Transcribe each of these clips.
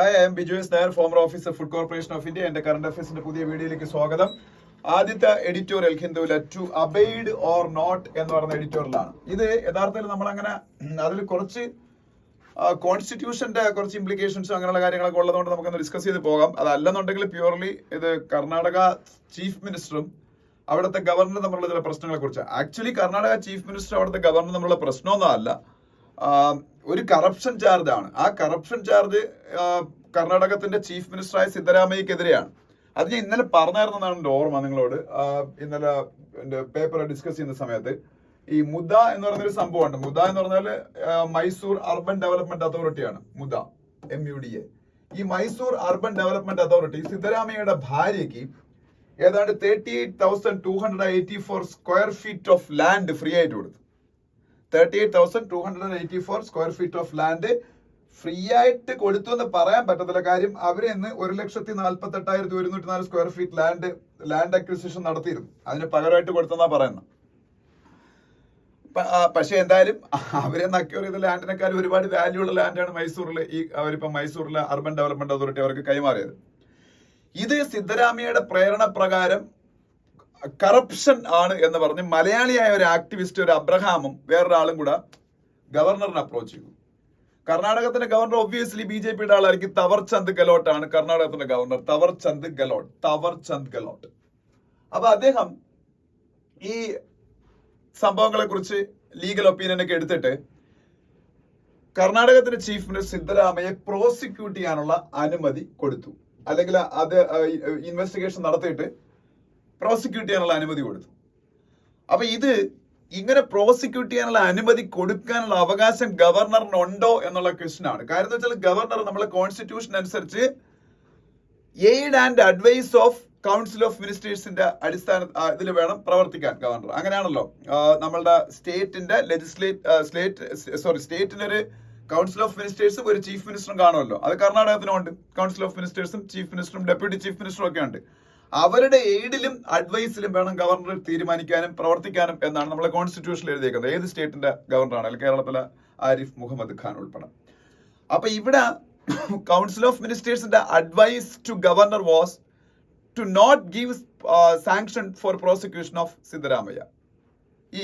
Hi, I'm Biju S Nair, former officer food corporation of India. എന്റെ current അഫയേഴ്സിന്റെ പുതിയ വീഡിയോയിലേക്ക് സ്വാഗതം. ആദ്യത്തെ എഡിറ്റോറിയൽ ഹിന്ദുവിലെ ടു അബൈഡ് ഓർ നോട്ട് എന്ന് പറയുന്ന എഡിറ്റോറിയലാണ്. ഇത് യഥാർത്ഥത്തിൽ നമ്മളങ്ങനെ അതിൽ കുറച്ച് കോൺസ്റ്റിറ്റ്യൂഷന്റെ കുറച്ച് ഇംപ്ലിക്കേഷൻസും അങ്ങനെയുള്ള കാര്യങ്ങളൊക്കെ ഉള്ളതുകൊണ്ട് നമുക്കൊന്ന് ഡിസ്കസ് ചെയ്ത് പോകാം. അതല്ലെന്നുണ്ടെങ്കിൽ പ്യൂർലി ഇത് കർണാടക ചീഫ് മിനിസ്റ്ററും അവിടുത്തെ ഗവർണറും തമ്മിലുള്ള ചില പ്രശ്നങ്ങളെ കുറിച്ച്. ആക്ച്വലി കർണാടക ചീഫ് മിനിസ്റ്റർ അവിടുത്തെ ഗവർണർ തമ്മിലുള്ള പ്രശ്നമൊന്നും അല്ല, ഒരു കറപ്ഷൻ ചാർജ് ആണ്. ആ കറപ്ഷൻ ചാർജ് കർണാടകത്തിന്റെ ചീഫ് മിനിസ്റ്ററായ സിദ്ധരാമയ്യക്കെതിരെയാണ്. അത് ഞാൻ ഇന്നലെ പറഞ്ഞായിരുന്നതാണ് എൻ്റെ ഓർമ്മ നിങ്ങളോട്. ഇന്നലെ എൻ്റെ പേപ്പർ ഡിസ്കസ് ചെയ്യുന്ന സമയത്ത് ഈ മുദ എന്ന് പറയുന്നൊരു സംഭവമുണ്ട്. മുദ എന്ന് പറഞ്ഞാൽ മൈസൂർ അർബൻ ഡെവലപ്മെന്റ് അതോറിറ്റിയാണ്. മുദ, MUDA. ഈ മൈസൂർ അർബൻ ഡെവലപ്മെന്റ് അതോറിറ്റി സിദ്ധരാമയ്യയുടെ ഭാര്യയ്ക്ക് ഏതാണ്ട് 38,284 square feet of land free ആയിട്ട് കൊടുത്തു. 38,284 square feet of land free ആയിട്ട് കൊടുത്തു എന്ന് പറയാൻ പറ്റത്തില്ല. കാര്യം അവര് ഇന്ന് 1,48,104 സ്ക്വയർ ഫീറ്റ് ലാൻഡ് അക്വിസിഷൻ നടത്തിയിരുന്നു. അതിന് പകരമായിട്ട് കൊടുത്തെന്നാ പറയുന്നത്. പക്ഷെ എന്തായാലും അവരെന്ന് അക്യൂർ ചെയ്ത ലാൻഡിനേക്കാൾ ഒരുപാട് വാല്യൂ ഉള്ള ലാൻഡാണ് മൈസൂറിലെ അർബൻ ഡെവലപ്മെന്റ് അതോറിറ്റി അവർക്ക് കൈമാറിയത്. ഇത് സിദ്ധരാമയ്യയുടെ പ്രേരണ പ്രകാരം കറപ്ഷൻ ആണ് എന്ന് പറഞ്ഞ് മലയാളിയായ ഒരു ആക്ടിവിസ്റ്റ്, ഒരു അബ്രഹാമും വേറൊരാളും കൂടെ ഗവർണറിനെ അപ്രോച്ച് ചെയ്തു. കർണാടകത്തിന്റെ ഗവർണർ ഒബ്വിയസ്ലി BJPയുടെ ആളായിരിക്കും. തവർചന്ദ് ഗെലോട്ട് ആണ് കർണാടകത്തിന്റെ ഗവർണർ. തവർചന്ദ് ഗെലോട്ട്. അപ്പൊ അദ്ദേഹം ഈ സംഭവങ്ങളെ കുറിച്ച് ലീഗൽ ഒപ്പീനിയൻ ഒക്കെ എടുത്തിട്ട് കർണാടകത്തിന്റെ ചീഫ് മിനിസ്റ്റർ സിദ്ധരാമയ്യെ പ്രോസിക്യൂട്ട് ചെയ്യാനുള്ള അനുമതി കൊടുത്തു. അല്ലെങ്കിൽ അത് ഇൻവെസ്റ്റിഗേഷൻ നടത്തിയിട്ട് പ്രോസിക്യൂട്ട് ചെയ്യാനുള്ള അനുമതി കൊടുത്തു. അപ്പൊ ഇത് ഇങ്ങനെ പ്രോസിക്യൂട്ട് ചെയ്യാനുള്ള അനുമതി കൊടുക്കാനുള്ള അവകാശം ഗവർണറിനുണ്ടോ എന്നുള്ള ക്വസ്റ്റ്യൻ ആണ്. കാര്യം എന്ന് വെച്ചാൽ ഗവർണർ നമ്മളെ കോൺസ്റ്റിറ്റ്യൂഷൻ അനുസരിച്ച് aid and advice of council of മിനിസ്റ്റേഴ്സിന്റെ അടിസ്ഥാന ഇതിൽ വേണം പ്രവർത്തിക്കാൻ ഗവർണർ. അങ്ങനെയാണല്ലോ നമ്മളുടെ സ്റ്റേറ്റിന്റെ സ്റ്റേറ്റിന്റെ ഒരു കൗൺസിൽ ഓഫ് മിനിസ്റ്റേഴ്സും ഒരു ചീഫ് മിനിസ്റ്ററും കാണുമല്ലോ. അത് കർണാടകത്തിനും ഉണ്ട്. കൗൺസിൽ ഓഫ് മിനിസ്റ്റേഴ്സും ചീഫ് മിനിസ്റ്ററും ഡെപ്യൂട്ടി ചീഫ് മിനിസ്റ്ററും ഒക്കെ ഉണ്ട്. അവരുടെ എയ്ഡിലും അഡ്വൈസിലും വേണം ഗവർണർ തീരുമാനിക്കാനും പ്രവർത്തിക്കാനും എന്നാണ് നമ്മളെ കോൺസ്റ്റിറ്റ്യൂഷനിൽ എഴുതിയേക്കുന്നത്. ഏത് സ്റ്റേറ്റിന്റെ ഗവർണറാണ്, അല്ലെങ്കിൽ കേരളത്തിലെ ആരിഫ് മുഹമ്മദ് ഖാൻ ഉൾപ്പെടെ. അപ്പൊ ഇവിടെ കൗൺസിൽ ഓഫ് മിനിസ്റ്റേഴ്സിന്റെ advice to governor was to not give sanction for prosecution of Siddaramaiah. ഈ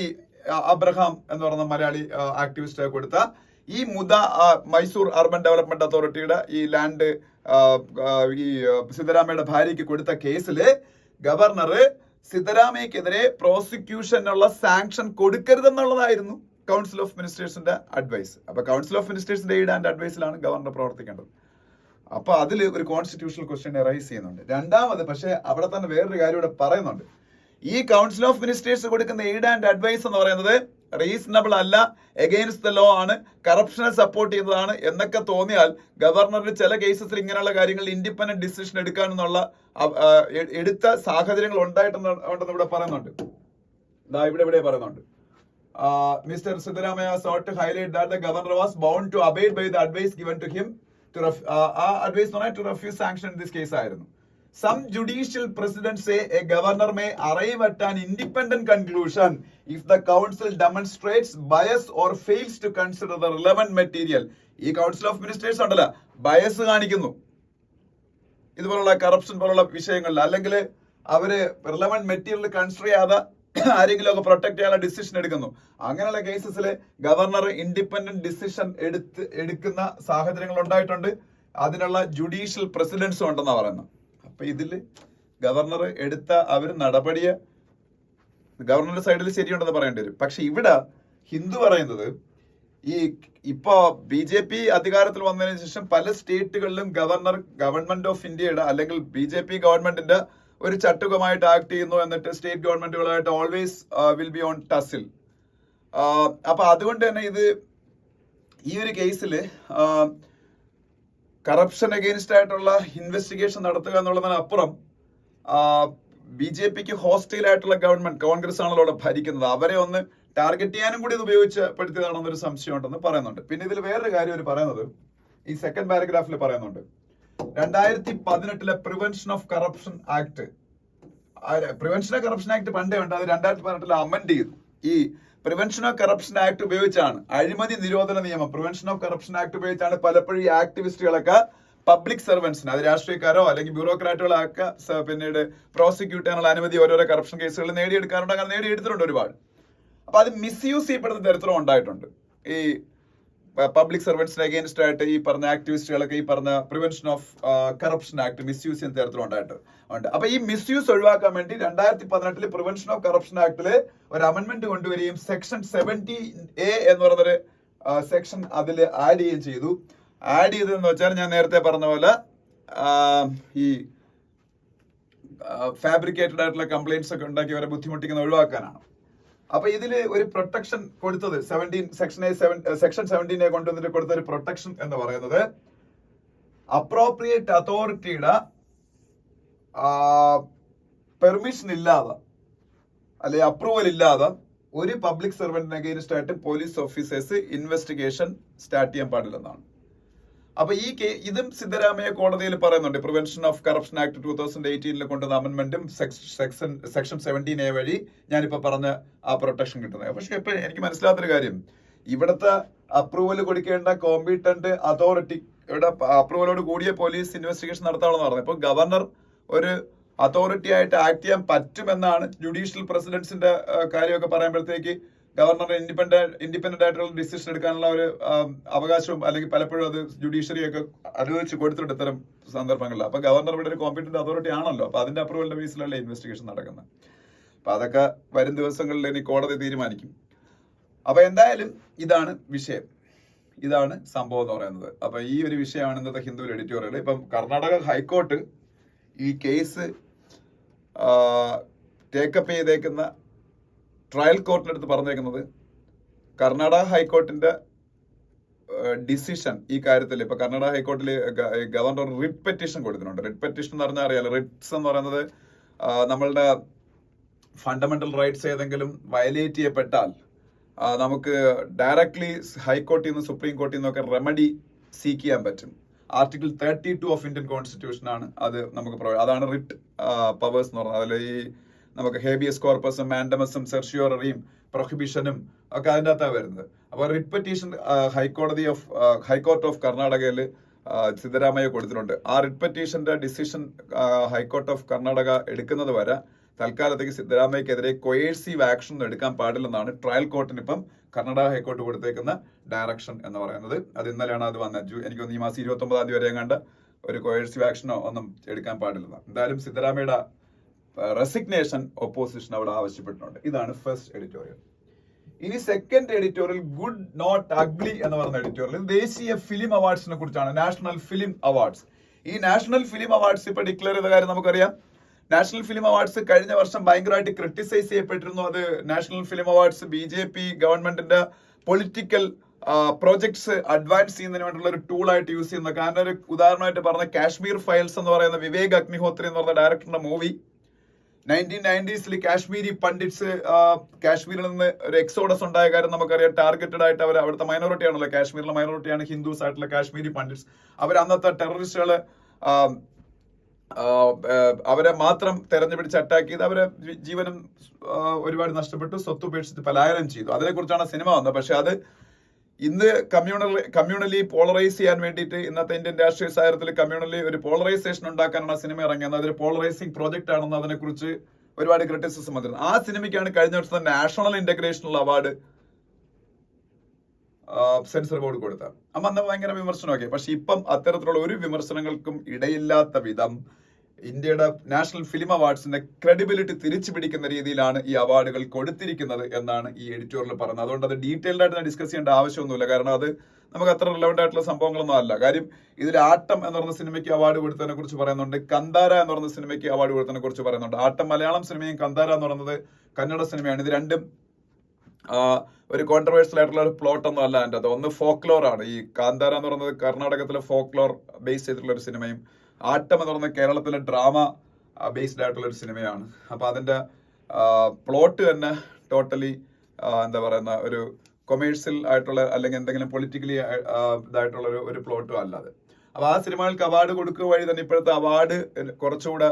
അബ്രഹാം എന്ന് പറയുന്ന മലയാളി ആക്ടിവിസ്റ്റ് കൊടുത്ത ഈ മൈസൂർ അർബൻ ഡെവലപ്മെന്റ് അതോറിറ്റിയുടെ ഈ ലാൻഡ് ഈ സിദ്ധരാമയ്യയുടെ ഭാര്യയ്ക്ക് കൊടുത്ത കേസില് ഗവർണർ സിദ്ധരാമയ്യക്കെതിരെ പ്രോസിക്യൂഷനുള്ള സാങ്ഷൻ കൊടുക്കരുതെന്നുള്ളതായിരുന്നു കൗൺസിൽ ഓഫ് മിനിസ്റ്റേഴ്സിന്റെ അഡ്വൈസ്. അപ്പൊ കൗൺസിൽ ഓഫ് മിനിസ്റ്റേഴ്സിന്റെ എയ്ഡ് ആൻഡ് അഡ്വൈസിലാണ് ഗവർണർ പ്രവർത്തിക്കേണ്ടത്. അപ്പൊ അതിൽ ഒരു കോൺസ്റ്റിറ്റ്യൂഷണൽ ക്വസ്റ്റ്യൻ റൈസ് ചെയ്യുന്നുണ്ട്. രണ്ടാമത് പക്ഷെ അവിടെ തന്നെ വേറൊരു കാര്യം ഇവിടെ പറയുന്നുണ്ട്. ഈ കൗൺസിൽ ഓഫ് മിനിസ്റ്റേഴ്സ് കൊടുക്കുന്ന എയ്ഡ് ആൻഡ് അഡ്വൈസ് എന്ന് പറയുന്നത് റീസണബിൾ അല്ല, എഗെയിൻസ്റ്റ് ദ ലോ ആണ്, കറപ്ഷനെ സപ്പോർട്ട് ചെയ്യുന്നതാണ് എന്നൊക്കെ തോന്നിയാൽ ഗവർണറിന് ചില കേസസിൽ ഇങ്ങനെയുള്ള കാര്യങ്ങളിൽ ഇൻഡിപെൻഡന്റ് ഡിസിഷൻ എടുക്കാനെന്നുള്ള എടുത്ത സാഹചര്യങ്ങൾ ഉണ്ടായിട്ടുണ്ടെന്ന് ഇവിടെ പറയുന്നുണ്ട്. ഇവിടെ പറയുന്നുണ്ട്. Mr. Siddaramaiah sought to highlight that the governor was bound to abide by the advice given to him advice to refuse sanction in this case ആയിരുന്നു. Some judicial precedents say a governor may arrive at an independent conclusion if the council demonstrates bias or fails to consider the relevant material. ഈ council of ministers ഉണ്ടല്ലോ, bias കാണിക്കുന്നു ഇതുപോലുള്ള corruption പോലുള്ള വിഷയങ്ങളിൽ, അല്ലെങ്കിൽ അവര് relevant material consider ചെയ്യാതെ ആരെങ്കിലും ഒക്കെ പ്രൊട്ടക്ട് ചെയ്യാനുള്ള ഡിസിഷൻ എടുക്കുന്നു. അങ്ങനെയുള്ള കേസസിൽ ഗവർണർ ഇൻഡിപെൻഡന്റ് ഡിസിഷൻ എടുക്കുന്ന സാഹചര്യങ്ങൾ ഉണ്ടായിട്ടുണ്ട്. അതിനുള്ള ജുഡീഷ്യൽ പ്രസിഡൻസും ഉണ്ടെന്നാ പറയുന്നത്. അപ്പൊ ഇതില് ഗവർണർ എടുത്ത നടപടിയെ ഗവർണറുടെ സൈഡിൽ ശരിയുണ്ടെന്ന് പറയേണ്ടി വരും. പക്ഷെ ഇവിടെ ഹിന്ദു പറയുന്നത് ഇപ്പോ BJP അധികാരത്തിൽ വന്നതിന് ശേഷം പല സ്റ്റേറ്റുകളിലും ഗവൺമെന്റ് ഓഫ് ഇന്ത്യയുടെ അല്ലെങ്കിൽ BJP ഗവൺമെന്റിന്റെ ഒരു ചട്ടുകമായിട്ട് ആക്ട് ചെയ്യുന്നു. എന്നിട്ട് സ്റ്റേറ്റ് ഗവൺമെന്റുകളായിട്ട് always will be on tussle. അപ്പൊ അതുകൊണ്ട് തന്നെ ഈ ഒരു കേസില് കറപ്ഷൻ അഗെയിൻസ്റ്റ് ആയിട്ടുള്ള ഇൻവെസ്റ്റിഗേഷൻ നടത്തുക എന്നുള്ളതിനപ്പുറം BJPക്ക് ഹോസ്റ്റൈൽ ആയിട്ടുള്ള ഗവൺമെന്റ്, കോൺഗ്രസ് ആണല്ലോ അവിടെ ഭരിക്കുന്നത്, അവരെ ഒന്ന് ടാർഗറ്റ് ചെയ്യാനും കൂടി ഇത് ഉപയോഗപ്പെടുത്തിയതാണെന്നൊരു സംശയം ഉണ്ടെന്ന് പറയുന്നുണ്ട്. പിന്നെ ഇതിൽ വേറൊരു കാര്യം അവർ പറയുന്നത്, ഈ സെക്കൻഡ് പാരഗ്രാഫിൽ പറയുന്നുണ്ട്, 2018 പ്രിവെൻഷൻ ഓഫ് കറപ്ഷൻ ആക്ട് പണ്ടേ ഉണ്ട്, അത് 2018 അമെൻഡ് ചെയ്തു. ഈ പ്രിവെൻഷൻ ഓഫ് കറപ്ഷൻ ആക്ട് ഉപയോഗിച്ചാണ്, അഴിമതി നിരോധന നിയമം പ്രിവെൻഷൻ ഓഫ് കറപ്ഷൻ ആക്ട് ഉപയോഗിച്ചാണ് പലപ്പോഴും ഈ ആക്ടിവിസ്റ്റുകളൊക്കെ പബ്ലിക് സർവൻസിന്, അത് രാഷ്ട്രീയക്കാരോ അല്ലെങ്കിൽ ബ്യൂറോക്രാറ്റുകളോ ഒക്കെ പിന്നീട് പ്രോസിക്യൂട്ട് ചെയ്യാനുള്ള അനുമതി ഓരോരോ കറപ്ഷൻ കേസുകൾ നേടിയെടുക്കാറുണ്ട്. അങ്ങനെ നേടിയെടുത്തിട്ടുണ്ട് ഒരുപാട്. അപ്പൊ അത് മിസ്യൂസ് ചെയ്യപ്പെടുന്ന തരത്തിലും ഉണ്ടായിട്ടുണ്ട്. ഈ പബ്ലിക് സർവൻസിന് അഗെയിൻസ്റ്റ് ആയിട്ട് ഈ പറഞ്ഞ ആക്ടിവിസ്റ്റുകളൊക്കെ ഈ പറഞ്ഞ prevention of corruption act misuse ചെയ്യുന്ന തരത്തിലും ഉണ്ട്. അപ്പൊ ഈ മിസ്യൂസ് ഒഴിവാക്കാൻ വേണ്ടി 2018 പ്രിവെൻഷൻ ഓഫ് കറപ്ഷൻ ആക്ടില് ഒരു അമെന്റ്മെന്റ് കൊണ്ടുവരികയും സെക്ഷൻ 70A എന്ന് പറയുന്നൊരു സെക്ഷൻ അതിൽ ആഡ് ചെയ്യുകയും ചെയ്തു. ആഡ് ചെയ്തതെന്ന് വെച്ചാൽ ഞാൻ നേരത്തെ പറഞ്ഞ പോലെ ഈ ഫാബ്രിക്കേറ്റഡ് ആയിട്ടുള്ള കംപ്ലൈന്റ്സ് ഒക്കെ ഉണ്ടാക്കി അവരെ ബുദ്ധിമുട്ടിക്കുന്ന ഒഴിവാക്കാനാണ്. അപ്പൊ ഇതില് ഒരു പ്രൊട്ടക്ഷൻ കൊടുത്തത് സെക്ഷൻ 17 കൊണ്ടുവന്നിട്ട് കൊടുത്ത ഒരു പ്രൊട്ടക്ഷൻ എന്ന് പറയുന്നത് അപ്രോപ്രിയേറ്റ് അതോറിറ്റിയുടെ പെർമിഷൻ ഇല്ലാതെ അല്ലെ അപ്രൂവൽ ഇല്ലാതെ ഒരു പബ്ലിക് സർവന്റിന് അഗെയിൻസ്റ്റ് ആയിട്ട് പോലീസ് ഓഫീസേഴ്സ് ഇൻവെസ്റ്റിഗേഷൻ സ്റ്റാർട്ട് ചെയ്യാൻ പാടില്ലെന്നാണ്. അപ്പൊ ഇതും സിദ്ധരാമയ്യ കോടതിയിൽ പറയുന്നുണ്ട്. പ്രിവെൻഷൻ ഓഫ് കറപ്ഷൻ ആക്ട് 2018 കൊണ്ടുവന്ന അമെന്റ്മെന്റും സെക്ഷൻ 17A വഴി ഞാനിപ്പോ പറഞ്ഞ ആ പ്രൊട്ടക്ഷൻ കിട്ടുന്നത്. പക്ഷെ ഇപ്പൊ എനിക്ക് മനസ്സിലാത്തൊരു കാര്യം, ഇവിടുത്തെ അപ്രൂവൽ കൊടുക്കേണ്ട കോമ്പീറ്റന്റ് അതോറിറ്റിയുടെ അപ്രൂവലോട് കൂടിയ പോലീസ് ഇൻവെസ്റ്റിഗേഷൻ നടത്താമെന്ന് പറഞ്ഞത്. ഇപ്പൊ ഗവർണർ ഒരു അതോറിറ്റി ആയിട്ട് ആക്ട് ചെയ്യാൻ പറ്റുമെന്നാണ് ജുഡീഷ്യൽ പ്രസിഡൻസിന്റെ കാര്യമൊക്കെ പറയുമ്പോഴത്തേക്ക് ഗവർണർ ഇൻഡിപെൻഡന്റ് ആയിട്ടുള്ള ഡിസിഷൻ എടുക്കാനുള്ള ഒരു അവകാശവും അല്ലെങ്കിൽ പലപ്പോഴും അത് ജുഡീഷ്യറിയൊക്കെ അനുവദിച്ച് കൊടുത്തിട്ടുണ്ട് ഇത്തരം സന്ദർഭങ്ങളിൽ. അപ്പൊ ഗവർണർ ഇവിടെ ഒരു കോമ്പീറ്റന്റ് അതോറിറ്റി ആണല്ലോ. അപ്പൊ അതിന്റെ അപ്രൂവലിന്റെ ബേസിലല്ലേ ഇൻവെസ്റ്റിഗേഷൻ നടക്കുന്നത്. അപ്പൊ അതൊക്കെ വരും ദിവസങ്ങളിൽ ഇനി കോടതി തീരുമാനിക്കും. അപ്പൊ എന്തായാലും ഇതാണ് വിഷയം, ഇതാണ് സംഭവം എന്ന് പറയുന്നത്. അപ്പൊ ഈ ഒരു വിഷയമാണ് ഇന്നത്തെ ഹിന്ദുവിൽ എഡിറ്റോറിയൽ. ഇപ്പം കർണാടക ഹൈക്കോർട്ട് ഈ കേസ് ടേക്കപ്പ് ചെയ്തേക്കുന്ന ട്രയൽ കോർട്ടിനടുത്ത് പറഞ്ഞേക്കുന്നത് കർണാടക ഹൈക്കോർട്ടിന്റെ ഡിസിഷൻ ഈ കാര്യത്തിൽ. ഇപ്പൊ കർണാടക ഹൈക്കോർട്ടിൽ ഗവർണർ റിട്ട് പെറ്റീഷൻ കൊടുത്തിട്ടുണ്ട്. റിട്ട് പെറ്റീഷൻ എന്ന് പറഞ്ഞാൽ അറിയാലോ, റിട്ട്സ് എന്ന് പറയുന്നത് നമ്മളുടെ ഫണ്ടമെന്റൽ റൈറ്റ്സ് ഏതെങ്കിലും വയലേറ്റ് ചെയ്യപ്പെട്ടാൽ നമുക്ക് ഡയറക്ട്ലി ഹൈക്കോർട്ടിൽ നിന്ന് സുപ്രീം കോർട്ടിൽ നിന്നൊക്കെ റെമഡി സീക്ക് ചെയ്യാൻ പറ്റും. ആർട്ടിക്കിൾ 32 ഓഫ് ഇന്ത്യൻ കോൺസ്റ്റിറ്റ്യൂഷൻ ആണ് അത് നമുക്ക് അതാണ് റിട്ട് പവേഴ്സ് എന്ന് പറയുന്നത്. അതിൽ ഈ നമുക്ക് ഹേബിയസ് കോർപ്പസും മാൻഡമസും സെർഷ്യോറിയും പ്രൊഹിബിഷനും ഒക്കെ അതിൻ്റെ അകത്താണ് വരുന്നത്. അപ്പോൾ റിട്ട് പെറ്റീഷൻ ഹൈക്കോർട്ട് ഓഫ് കർണാടകയിൽ സിദ്ധരാമയ്യ കൊടുത്തിട്ടുണ്ട്. ആ റിട്ട് പെറ്റീഷന്റെ ഡിസിഷൻ ഹൈക്കോർട്ട് ഓഫ് കർണാടക എടുക്കുന്നത് വരെ തൽക്കാലത്തേക്ക് സിദ്ധരാമയ്യക്കെതിരെ കൊയേഴ്സീവ് ആക്ഷൻ ഒന്നും എടുക്കാൻ പാടില്ലെന്നാണ് ട്രയൽ കോർട്ടിന് ഇപ്പം കർണാടക ഹൈക്കോർട്ട് കൊടുത്തേക്കുന്ന ഡയറക്ഷൻ എന്ന് പറയുന്നത്. അത് ഇന്നലെയാണ് അത് വന്നത്. എനിക്കൊന്ന് ഈ മാസം 29 വരെ കണ്ട ഒരു കൊയേഴ്സീവ് ആക്ഷനോ ഒന്നും എടുക്കാൻ പാടില്ലെന്ന്. എന്തായാലും സിദ്ധരാമയ്യയുടെ റെസിഗ്നേഷൻ ഒപ്പോസിഷൻ അവിടെ ആവശ്യപ്പെട്ടിട്ടുണ്ട്. ഇതാണ് ഫസ്റ്റ് എഡിറ്റോറിയൽ. ഇനി second editorial, good not ugly എന്ന് പറയുന്ന എഡിറ്റോറിയൽ ദേശീയ ഫിലിം അവാർഡ്സിനെ കുറിച്ചാണ്. National film awards. ഈ നാഷണൽ ഫിലിം അവാർഡ്സ് ഇപ്പൊ ഡിക്ലെയർ ചെയ്ത കാര്യം നമുക്കറിയാം. നാഷണൽ ഫിലിം അവാർഡ്സ് കഴിഞ്ഞ വർഷം ഭയങ്കരമായിട്ട് ക്രിട്ടിസൈസ് ചെയ്യപ്പെട്ടിരുന്നു. അത് നാഷണൽ ഫിലിം അവാർഡ്സ് BJP ഗവൺമെന്റിന്റെ പൊളിറ്റിക്കൽ പ്രോജക്ട്സ് അഡ്വാൻസ് ചെയ്യുന്നതിന് വേണ്ടിയുള്ള ഒരു ടൂൾ ആയിട്ട് യൂസ് ചെയ്യുന്നത്. കാരണം ഒരു ഉദാഹരണമായിട്ട് പറഞ്ഞ കാശ്മീർ ഫയൽസ് എന്ന് പറയുന്ന വിവേക് അഗ്നിഹോത്രി എന്ന് പറയുന്ന ഡയറക്ടറുടെ മൂവി 1990s കാശ്മീരി പണ്ഡിറ്റ്സ് കാശ്മീരിൽ നിന്ന് ഒരു എക്സോഡസ് ഉണ്ടായ കാര്യം നമുക്കറിയാം. ടാർഗറ്റഡ് ആയിട്ട് അവർ അവിടുത്തെ മൈനോറിറ്റി ആണല്ലോ, കാശ്മീരിലെ മൈനോറിറ്റിയാണ് ഹിന്ദുസ് ആയിട്ടുള്ള കാശ്മീരി പണ്ഡിറ്റ്സ്. അവർ അന്നത്തെ ടെററിസ്റ്റുകള് അവരെ മാത്രം തെരഞ്ഞുപിടിച്ച് അറ്റാക്ക് ചെയ്ത് അവരെ ജീവനും ഒരുപാട് നഷ്ടപ്പെട്ടു, സ്വത്ത് ഉപേക്ഷിച്ച് പലായനം ചെയ്തു. അതിനെക്കുറിച്ചാണ് സിനിമ വന്നത്. പക്ഷെ അത് ഇന്ന് കമ്മ്യൂണലി പോളറൈസ് ചെയ്യാൻ വേണ്ടിയിട്ട് ഇന്നത്തെ ഇന്ത്യൻ രാഷ്ട്രീയ സാഹചര്യത്തിൽ കമ്മ്യൂണലി ഒരു പോളറൈസേഷൻ ഉണ്ടാക്കാനാണ് ആ സിനിമ ഇറങ്ങിയത്. അതൊരു പോളറൈസിങ് പ്രോജക്റ്റ് ആണെന്ന് അതിനെക്കുറിച്ച് ഒരുപാട് ക്രിറ്റിസിസം വന്നിരുന്നു. ആ സിനിമയ്ക്കാണ് കഴിഞ്ഞ വർഷത്തെ നാഷണൽ ഇന്റഗ്രേഷനുള്ള അവാർഡ് സെൻസർ ബോർഡ് കൊടുത്തത്. അപ്പൊ അന്ന് ഭയങ്കര വിമർശനമൊക്കെ. പക്ഷെ ഇപ്പം അത്തരത്തിലുള്ള ഒരു വിമർശനങ്ങൾക്കും ഇടയില്ലാത്ത വിധം ഇന്ത്യയുടെ നാഷണൽ ഫിലിം അവാർഡ്സിന്റെ ക്രെഡിബിലിറ്റി തിരിച്ചു പിടിക്കുന്ന രീതിയിലാണ് ഈ അവാർഡുകൾ കൊടുത്തിരിക്കുന്നത് എന്നാണ് ഈ എഡിറ്റോറിയൽ പറയുന്നത്. അതുകൊണ്ട് അത് ഡീറ്റെയിൽഡ് ആയിട്ട് ഡിസ്കസ് ചെയ്യേണ്ട ആവശ്യമൊന്നുമില്ല. കാരണം അത് നമുക്ക് അത്ര റിലവന്റ് ആയിട്ടുള്ള സംഭവങ്ങളൊന്നും അല്ല. കാര്യം ഇതിൽ ആട്ടം എന്ന് പറയുന്ന സിനിമയ്ക്ക് അവാർഡ് കൊടുത്തതിനെ കുറിച്ച് പറയുന്നുണ്ട്, കന്താര എന്ന് പറയുന്ന സിനിമയ്ക്ക് അവാർഡ് കൊടുത്തതിനെ കുറിച്ച് പറയുന്നുണ്ട്. ആട്ടം മലയാളം സിനിമയും കന്താര എന്ന് പറയുന്നത് കന്നഡ സിനിമയാണ്. ഇത് രണ്ടും ഒരു കോൺട്രവേഴ്സ്യൽ ആയിട്ടുള്ള ഒരു പ്ലോട്ട് ഒന്നും അല്ല അതിൻ്റെ അത്. ഒന്ന് ഫോക്ലോർ ആണ്. ഈ കാന്താര എന്ന് പറയുന്നത് കർണാടകത്തിലെ ഫോക്ലോർ ബേസ് ചെയ്തിട്ടുള്ള ഒരു സിനിമയും ആട്ടം എന്ന് പറയുന്നത് കേരളത്തിലെ ഡ്രാമ ബേസ്ഡ് ആയിട്ടുള്ള ഒരു സിനിമയാണ്. അപ്പൊ അതിന്റെ പ്ലോട്ട് തന്നെ ടോട്ടലി എന്താ പറയുന്ന ഒരു കൊമേഴ്സ്യൽ ആയിട്ടുള്ള അല്ലെങ്കിൽ എന്തെങ്കിലും പൊളിറ്റിക്കലി ഇതായിട്ടുള്ള ഒരു പ്ലോട്ടും അല്ലാതെ. അപ്പൊ ആ സിനിമകൾക്ക് അവാർഡ് കൊടുക്കുക വഴി തന്നെ ഇപ്പോഴത്തെ അവാർഡ് കുറച്ചുകൂടെ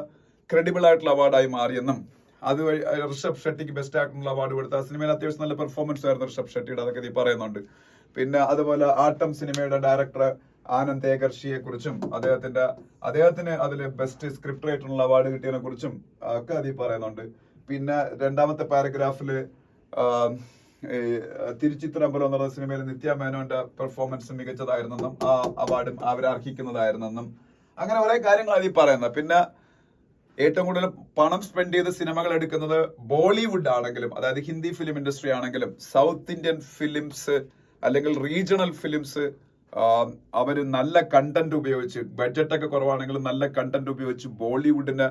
ക്രെഡിബിൾ ആയിട്ടുള്ള അവാർഡായി മാറിയെന്നും അതുവഴി ഋഷഭ് ഷെട്ടിക്ക് ബെസ്റ്റ് ആക്ടറിനുള്ള അവാർഡ് കൊടുത്ത ആ സിനിമയിൽ അത്യാവശ്യം നല്ല പെർഫോമൻസ് ആയിരുന്നു ഋഷഭ് ഷെട്ടിയുടെ, അതൊക്കെ നീ പറയുന്നുണ്ട്. പിന്നെ അതുപോലെ ആട്ടം സിനിമയുടെ ഡയറക്ടർ ആനന്ദ് ഏകർഷിയെ കുറിച്ചും അദ്ദേഹത്തിന് അതിൽ ബെസ്റ്റ് സ്ക്രിപ്റ്റ് റൈറ്ററിനുള്ള അവാർഡ് കിട്ടിയതിനെ കുറിച്ചും ഒക്കെ അതിൽ പറയുന്നുണ്ട്. പിന്നെ രണ്ടാമത്തെ പാരഗ്രാഫില് തിരുച്ചിത്രമ്പലം എന്ന് പറയുന്ന സിനിമയിൽ നിത്യ മേനോന്റെ പെർഫോമൻസ് മികച്ചതായിരുന്നെന്നും ആ അവാർഡും അവരെ അർഹിക്കുന്നതായിരുന്നെന്നും അങ്ങനെ കുറെ കാര്യങ്ങൾ അതിൽ പറയുന്നത്. പിന്നെ ഏറ്റവും കൂടുതൽ പണം സ്പെൻഡ് ചെയ്ത് സിനിമകൾ എടുക്കുന്നത് ബോളിവുഡ് ആണെങ്കിലും, അതായത് ഹിന്ദി ഫിലിം ഇൻഡസ്ട്രി ആണെങ്കിലും, സൗത്ത് ഇന്ത്യൻ ഫിലിംസ് അല്ലെങ്കിൽ റീജിയണൽ ഫിലിംസ് അവര് നല്ല കണ്ടന്റ് ഉപയോഗിച്ച്, ബഡ്ജറ്റൊക്കെ കുറവാണെങ്കിലും നല്ല കണ്ടന്റ് ഉപയോഗിച്ച് ബോളിവുഡിന്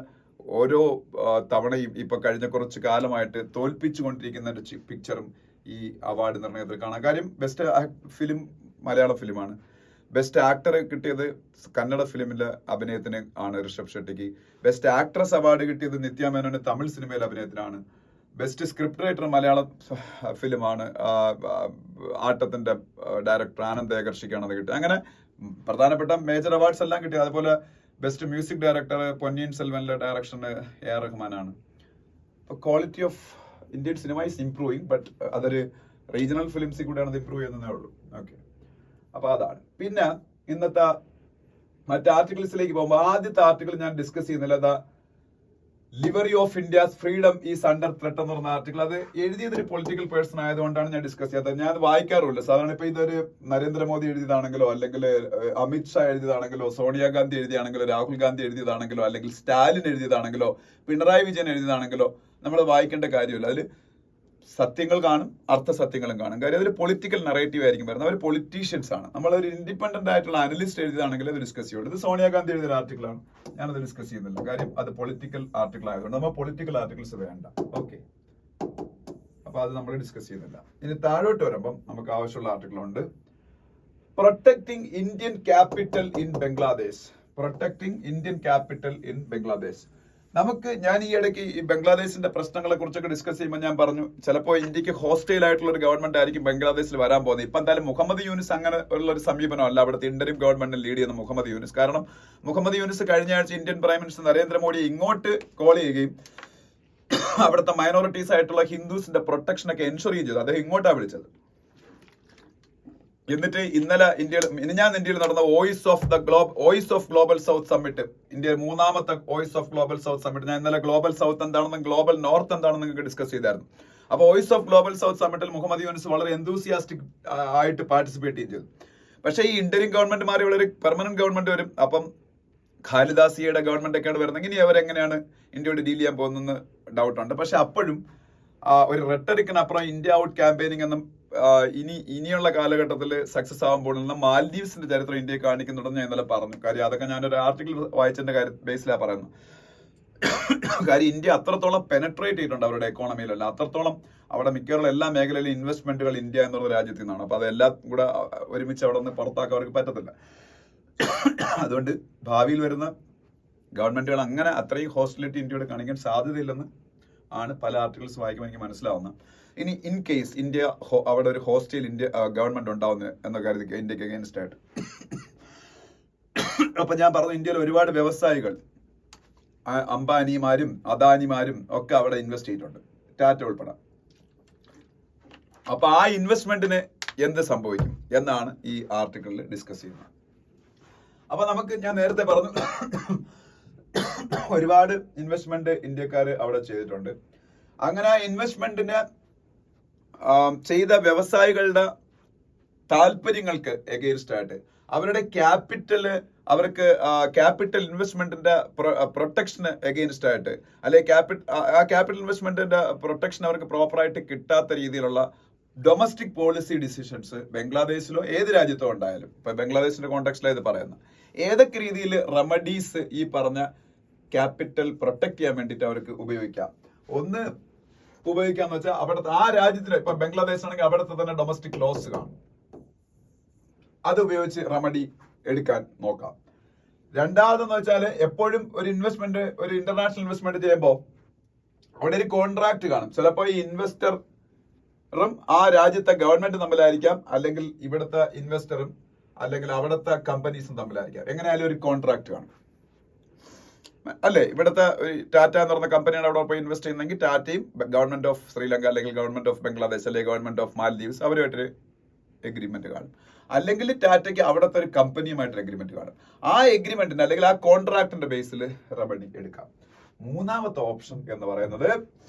ഓരോ തവണയും ഇപ്പൊ കഴിഞ്ഞ കുറച്ച് കാലമായിട്ട് തോൽപ്പിച്ചുകൊണ്ടിരിക്കുന്ന ഒരു പിക്ചറും ഈ അവാർഡ് നിർണയത്തിൽ കാണാം. കാര്യം ബെസ്റ്റ് ഫിലിം മലയാള ഫിലിമാണ്. ബെസ്റ്റ് ആക്ടർ കിട്ടിയത് കന്നഡ ഫിലിമിലെ അഭിനയത്തിന് ആണ് ഋഷഭ് ഷെട്ടിക്ക്. ബെസ്റ്റ് ആക്ട്രസ് അവാർഡ് കിട്ടിയത് നിത്യ മേനോന് തമിഴ് സിനിമയിലെ അഭിനയത്തിനാണ്. ബെസ്റ്റ് സ്ക്രിപ്റ്റ് റൈറ്റർ മലയാള ഫിലിമാണ് ആട്ടത്തിന്റെ ഡയറക്ടർ ആനന്ദ് ഏകർഷിക്കാണ് അത് കിട്ടിയത്. അങ്ങനെ പ്രധാനപ്പെട്ട മേജർ അവാർഡ്സ് എല്ലാം കിട്ടിയത്. അതുപോലെ ബെസ്റ്റ് മ്യൂസിക് ഡയറക്ടർ പൊന്നിയിൻ സെൽവനിലെ ഡയറക്ഷന് എ റഹ്മാനാണ്. Quality of Indian cinema is improving, but അതൊരു റീജിയണൽ ഫിലിംസിൽ കൂടെയാണ് അത് ഇംപ്രൂവ് ചെയ്യുന്നതേ ഉള്ളൂ. ഓക്കെ, അപ്പൊ അതാണ്. പിന്നെ ഇന്നത്തെ മറ്റ് ആർട്ടിക്കിൾസിലേക്ക് പോകുമ്പോൾ ആദ്യത്തെ ആർട്ടിക്കിൾ ഞാൻ ഡിസ്കസ് ചെയ്യുന്നില്ല. Livery of India's freedom is under threat എന്ന് പറഞ്ഞ ആർട്ടിക്കിൾ. അത് എഴുതിയതൊരു പൊളിറ്റിക്കൽ പേഴ്സൺ ആയതുകൊണ്ടാണ് ഞാൻ ഡിസ്കസ് ചെയ്യാത്തത്. ഞാൻ അത് വായിക്കാറുമില്ല സാധാരണ. ഇപ്പൊ ഇതൊരു നരേന്ദ്രമോദി എഴുതിയതാണെങ്കിലോ, അല്ലെങ്കിൽ അമിത് ഷാ എഴുതിയതാണെങ്കിലോ, സോണിയാഗാന്ധി എഴുതിയാണെങ്കിലോ, രാഹുൽ ഗാന്ധി എഴുതിയതാണെങ്കിലോ, അല്ലെങ്കിൽ സ്റ്റാലിൻ എഴുതിയതാണെങ്കിലോ, പിണറായി വിജയൻ എഴുതിയതാണെങ്കിലോ നമ്മൾ വായിക്കേണ്ട കാര്യമില്ല. അതിൽ സത്യങ്ങൾ കാണും, അർത്ഥസത്യങ്ങളും കാണും. കാര്യം അതിൽ പൊളിറ്റിക്കൽ നറേറ്റീവ് ആയിരിക്കും വരുന്നത്. അവർ പൊളിറ്റീഷ്യൻസ് ആണ്. നമ്മളൊരു ഇൻഡിപെൻഡന്റ് ആയിട്ടുള്ള അനലിസ്റ്റ് എഴുതിയതാണെങ്കിൽ അത് ഡിസ്കസ് ചെയ്യുള്ളൂ. ഇത് സോണിയാഗാന്ധി എഴുതിയ ആർട്ടിക്കിളാണ്, ഞാനത് ഡിസ്കസ് ചെയ്യുന്നില്ല. കാര്യം അത് പൊളിറ്റിക്കൽ ആർട്ടിക്കിൾ ആയതുകൊണ്ട് നമ്മൾ പൊളിറ്റിക്കൽ ആർട്ടിക്കിൾസ് വേണ്ട. ഓക്കെ, അപ്പൊ അത് നമ്മൾ ഡിസ്കസ് ചെയ്യുന്നില്ല. ഇനി താഴോട്ട് വരുമ്പം നമുക്ക് ആവശ്യമുള്ള ആർട്ടിക്കിൾ ഉണ്ട്. Protecting Indian capital in Bangladesh. Protecting Indian capital in Bangladesh. ഞാൻ ഈ ഇടയ്ക്ക് ഈ ബംഗ്ലാദേശിന്റെ പ്രശ്നങ്ങളെ കുറിച്ചൊക്കെ ഡിസ്കസ് ചെയ്യുമ്പോൾ ഞാൻ പറഞ്ഞു, ചിലപ്പോൾ ഇന്ത്യക്ക് ഹോസ്റ്റൈൽ ആയിട്ടുള്ള ഒരു ഗവൺമെന്റ് ആയിരിക്കും ബംഗ്ലാദേശിൽ വരാൻ പോകുന്നത്. ഇപ്പൊ എന്തായാലും മുഹമ്മദ് യൂനിസ് അങ്ങനെ ഉള്ള ഒരു സമീപനമല്ല അവിടുത്തെ ഇന്ററിം ഗവൺമെന്റിനെ ലീഡ് ചെയ്യുന്ന മുഹമ്മദ് യൂനിസ്. കാരണം മുഹമ്മദ് യൂനിസ് കഴിഞ്ഞ ആഴ്ച ഇന്ത്യൻ പ്രൈം മിനിസ്റ്റർ നരേന്ദ്രമോദിയെ ഇങ്ങോട്ട് കോൾ ചെയ്യുകയും അവിടുത്തെ മൈനോറിറ്റീസ് ആയിട്ടുള്ള ഹിന്ദുസിന്റെ പ്രൊട്ടക്ഷനൊക്കെ എൻഷുർ ചെയ്തു. അദ്ദേഹം ഇങ്ങോട്ടാണ് വിളിച്ചത്. എന്നിട്ട് ഇന്നലെ ഇന്ത്യയിൽ നടന്ന voice of global south summit, India മൂന്നാമത്തെ voice of global south summit, ഞാൻ ഇന്നലെ ഗ്ലോബൽ സൗത്ത് എന്താണെന്നും ഗ്ലോബൽ നോർത്ത് എന്താണെന്ന് നിങ്ങൾക്ക് ഡിസ്കസ് ചെയ്തായിരുന്നു. അപ്പൊ വോയിസ് ഓഫ് ഗ്ലോബൽ സൗത്ത് സമ്മിറ്റിൽ മുഹമ്മദ് യൂനിസ് വളരെ എന്തൂസിയാസ്റ്റിക് ആയിട്ട് പാർട്ടിസിപ്പേറ്റ് ചെയ്തു. പക്ഷേ ഈ ഇന്ത്യൻ ഗവൺമെന്റ് മാറി ഇവിടെ ഒരു പെർമനന്റ് ഗവൺമെന്റ് വരും. അപ്പം ഖാലിദാസിയുടെ ഗവൺമെന്റ് ഒക്കെയാണ് വരുന്നത്. ഇനി അവരെങ്ങനെയാണ് ഇന്ത്യയോട് ഡീൽ ചെയ്യാൻ പോകുന്നതെന്ന് ഡൗട്ടുണ്ട്. പക്ഷെ അപ്പോഴും ഒരു റെട്ടറിക്കിനപ്പുറം ഇന്ത്യ ഔട്ട് ക്യാമ്പയിനിങ് എന്നും ഇനിയുള്ള കാലഘട്ടത്തിൽ സക്സസ് ആവാൻ പോകുന്ന മാൽദീവ്സിന്റെ ചരിത്രം ഇന്ത്യയെ കാണിക്കുന്നുണ്ടെന്ന് ഞാൻ ഇന്നലെ പറഞ്ഞു. കാര്യം അതൊക്കെ ഞാനൊരു ആർട്ടിക്കിൾ വായിച്ചതിന്റെ ബേസിലാണ് പറയുന്നത്. കാര്യം ഇന്ത്യ അത്രത്തോളം പെനട്രേറ്റ് ചെയ്തിട്ടുണ്ട് അവരുടെ എക്കോണമിയിലല്ല, അത്രത്തോളം അവിടെ മിക്കവാറും എല്ലാ മേഖലയിലും ഇൻവെസ്റ്റ്മെന്റുകൾ ഇന്ത്യ എന്നുള്ള രാജ്യത്തിൽ നിന്നാണ്. അപ്പൊ അതെല്ലാം കൂടെ ഒരുമിച്ച് അവിടെ നിന്ന് പുറത്താക്കാൻ അവർക്ക് പറ്റത്തില്ല. അതുകൊണ്ട് ഭാവിയിൽ വരുന്ന ഗവൺമെന്റുകൾ അങ്ങനെ അത്രയും ഹോസ്റ്റിലിറ്റി ഇന്ത്യയോട് കാണിക്കാൻ സാധ്യതയില്ലെന്ന് ആണ് പല ആർട്ടിക്കിൾസ് വായിക്കുമ്പോൾ എനിക്ക് മനസ്സിലാവുന്നത്. ഇനി ഇൻ കേസ് ഇന്ത്യ അവിടെ ഒരു ഹോസ്റ്റൈൽ ഗവൺമെന്റ് ഉണ്ടാവുന്നത് എന്ന കാര്യത്തിൽ ഇന്ത്യക്ക് അഗേൻസ്റ്റ് ആയിട്ട്, അപ്പൊ ഞാൻ പറഞ്ഞു ഇന്ത്യയിൽ ഒരുപാട് വ്യവസായികൾ അംബാനിമാരും അദാനിമാരും ഒക്കെ അവിടെ ഇൻവെസ്റ്റ് ചെയ്തിട്ടുണ്ട്, ടാറ്റ ഉൾപ്പെടെ. അപ്പൊ ആ ഇൻവെസ്റ്റ്മെന്റിന് എന്ത് സംഭവിക്കും എന്നാണ് ഈ ആർട്ടിക്കിളിൽ ഡിസ്കസ് ചെയ്യുന്നത്. അപ്പൊ ഞാൻ നേരത്തെ പറഞ്ഞു ഒരുപാട് ഇൻവെസ്റ്റ്മെന്റ് ഇന്ത്യക്കാര് അവിടെ ചെയ്തിട്ടുണ്ട്. അങ്ങനെ ആ ഇൻവെസ്റ്റ്മെന്റിന് ചെയ്ത വ്യവസായികളുടെ താല്പര്യങ്ങൾക്ക് എഗെയിൻസ്റ്റ് ആയിട്ട് അവരുടെ അവർക്ക് ക്യാപിറ്റൽ ഇൻവെസ്റ്റ്മെന്റിന്റെ പ്രൊട്ടക്ഷന് എഗെയിൻസ്റ്റ് ആയിട്ട്, അല്ലെങ്കിൽ ആ ക്യാപിറ്റൽ ഇൻവെസ്റ്റ്മെന്റിന്റെ പ്രൊട്ടക്ഷൻ അവർക്ക് പ്രോപ്പറായിട്ട് കിട്ടാത്ത രീതിയിലുള്ള ഡൊമസ്റ്റിക് പോളിസി ഡിസിഷൻസ് ബംഗ്ലാദേശിലോ ഏത് രാജ്യത്തോ ഉണ്ടായാലും, ഇപ്പൊ ബംഗ്ലാദേശിന്റെ കോണ്ടെക്സ്റ്റിലാണ് ഇത് പറയുന്നത്, ഏതൊക്കെ രീതിയിൽ റെമഡീസ് ഈ പറഞ്ഞ ക്യാപിറ്റൽ പ്രൊട്ടക്ട് ചെയ്യാൻ വേണ്ടിയിട്ട് അവർക്ക് ഉപയോഗിക്കാം. ഒന്ന് ഉപയോഗിക്കാന്ന് വെച്ചാൽ അവിടുത്തെ ആ രാജ്യത്തിന്, ഇപ്പൊ ബംഗ്ലാദേശ് ആണെങ്കിൽ അവിടുത്തെ തന്നെ ഡൊമസ്റ്റിക് ലോസ് കാണും, അത് ഉപയോഗിച്ച് റെമഡി എടുക്കാൻ നോക്കാം. രണ്ടാമതെന്ന് വെച്ചാൽ എപ്പോഴും ഒരു ഇന്റർനാഷണൽ ഇൻവെസ്റ്റ്മെന്റ് ചെയ്യുമ്പോൾ അവിടെ ഒരു കോൺട്രാക്ട് കാണും. ചിലപ്പോൾ ഈ ഇൻവെസ്റ്ററും ആ രാജ്യത്തെ ഗവൺമെന്റ് തമ്മിലായിരിക്കാം, അല്ലെങ്കിൽ ഇവിടുത്തെ ഇൻവെസ്റ്ററും അല്ലെങ്കിൽ അവിടുത്തെ കമ്പനീസും തമ്മിലായിരിക്കാം. എങ്ങനെയായാലും ഒരു കോൺട്രാക്ട് കാണും അല്ലെ. ഇവിടുത്തെ ടാറ്റ എന്ന് പറഞ്ഞ കമ്പനിയാണ് അവിടെ പോയി ഇൻവെസ്റ്റ് ചെയ്യുന്നെങ്കിൽ ടാറ്റയും ഗവൺമെന്റ് ഓഫ് ശ്രീലങ്ക അല്ലെങ്കിൽ ഗവൺമെന്റ് ഓഫ് ബംഗ്ലാദേശ് അല്ലെങ്കിൽ ഗവൺമെന്റ് ഓഫ് മാൽദീവ്സ് അവരുമായിട്ടൊരു എഗ്രിമെന്റ് കാണും. അല്ലെങ്കിൽ ടാറ്റയ്ക്ക് അവിടുത്തെ ഒരു കമ്പനിയുമായിട്ട് എഗ്രിമെന്റ് കാണും. ആ എഗ്രിമെന്റിന് അല്ലെങ്കിൽ ആ കോൺട്രാക്ടിന്റെ ബേസിൽ റവന്യൂ എടുക്കാം. മൂന്നാമത്തെ ഓപ്ഷൻ എന്ന് പറയുന്നത്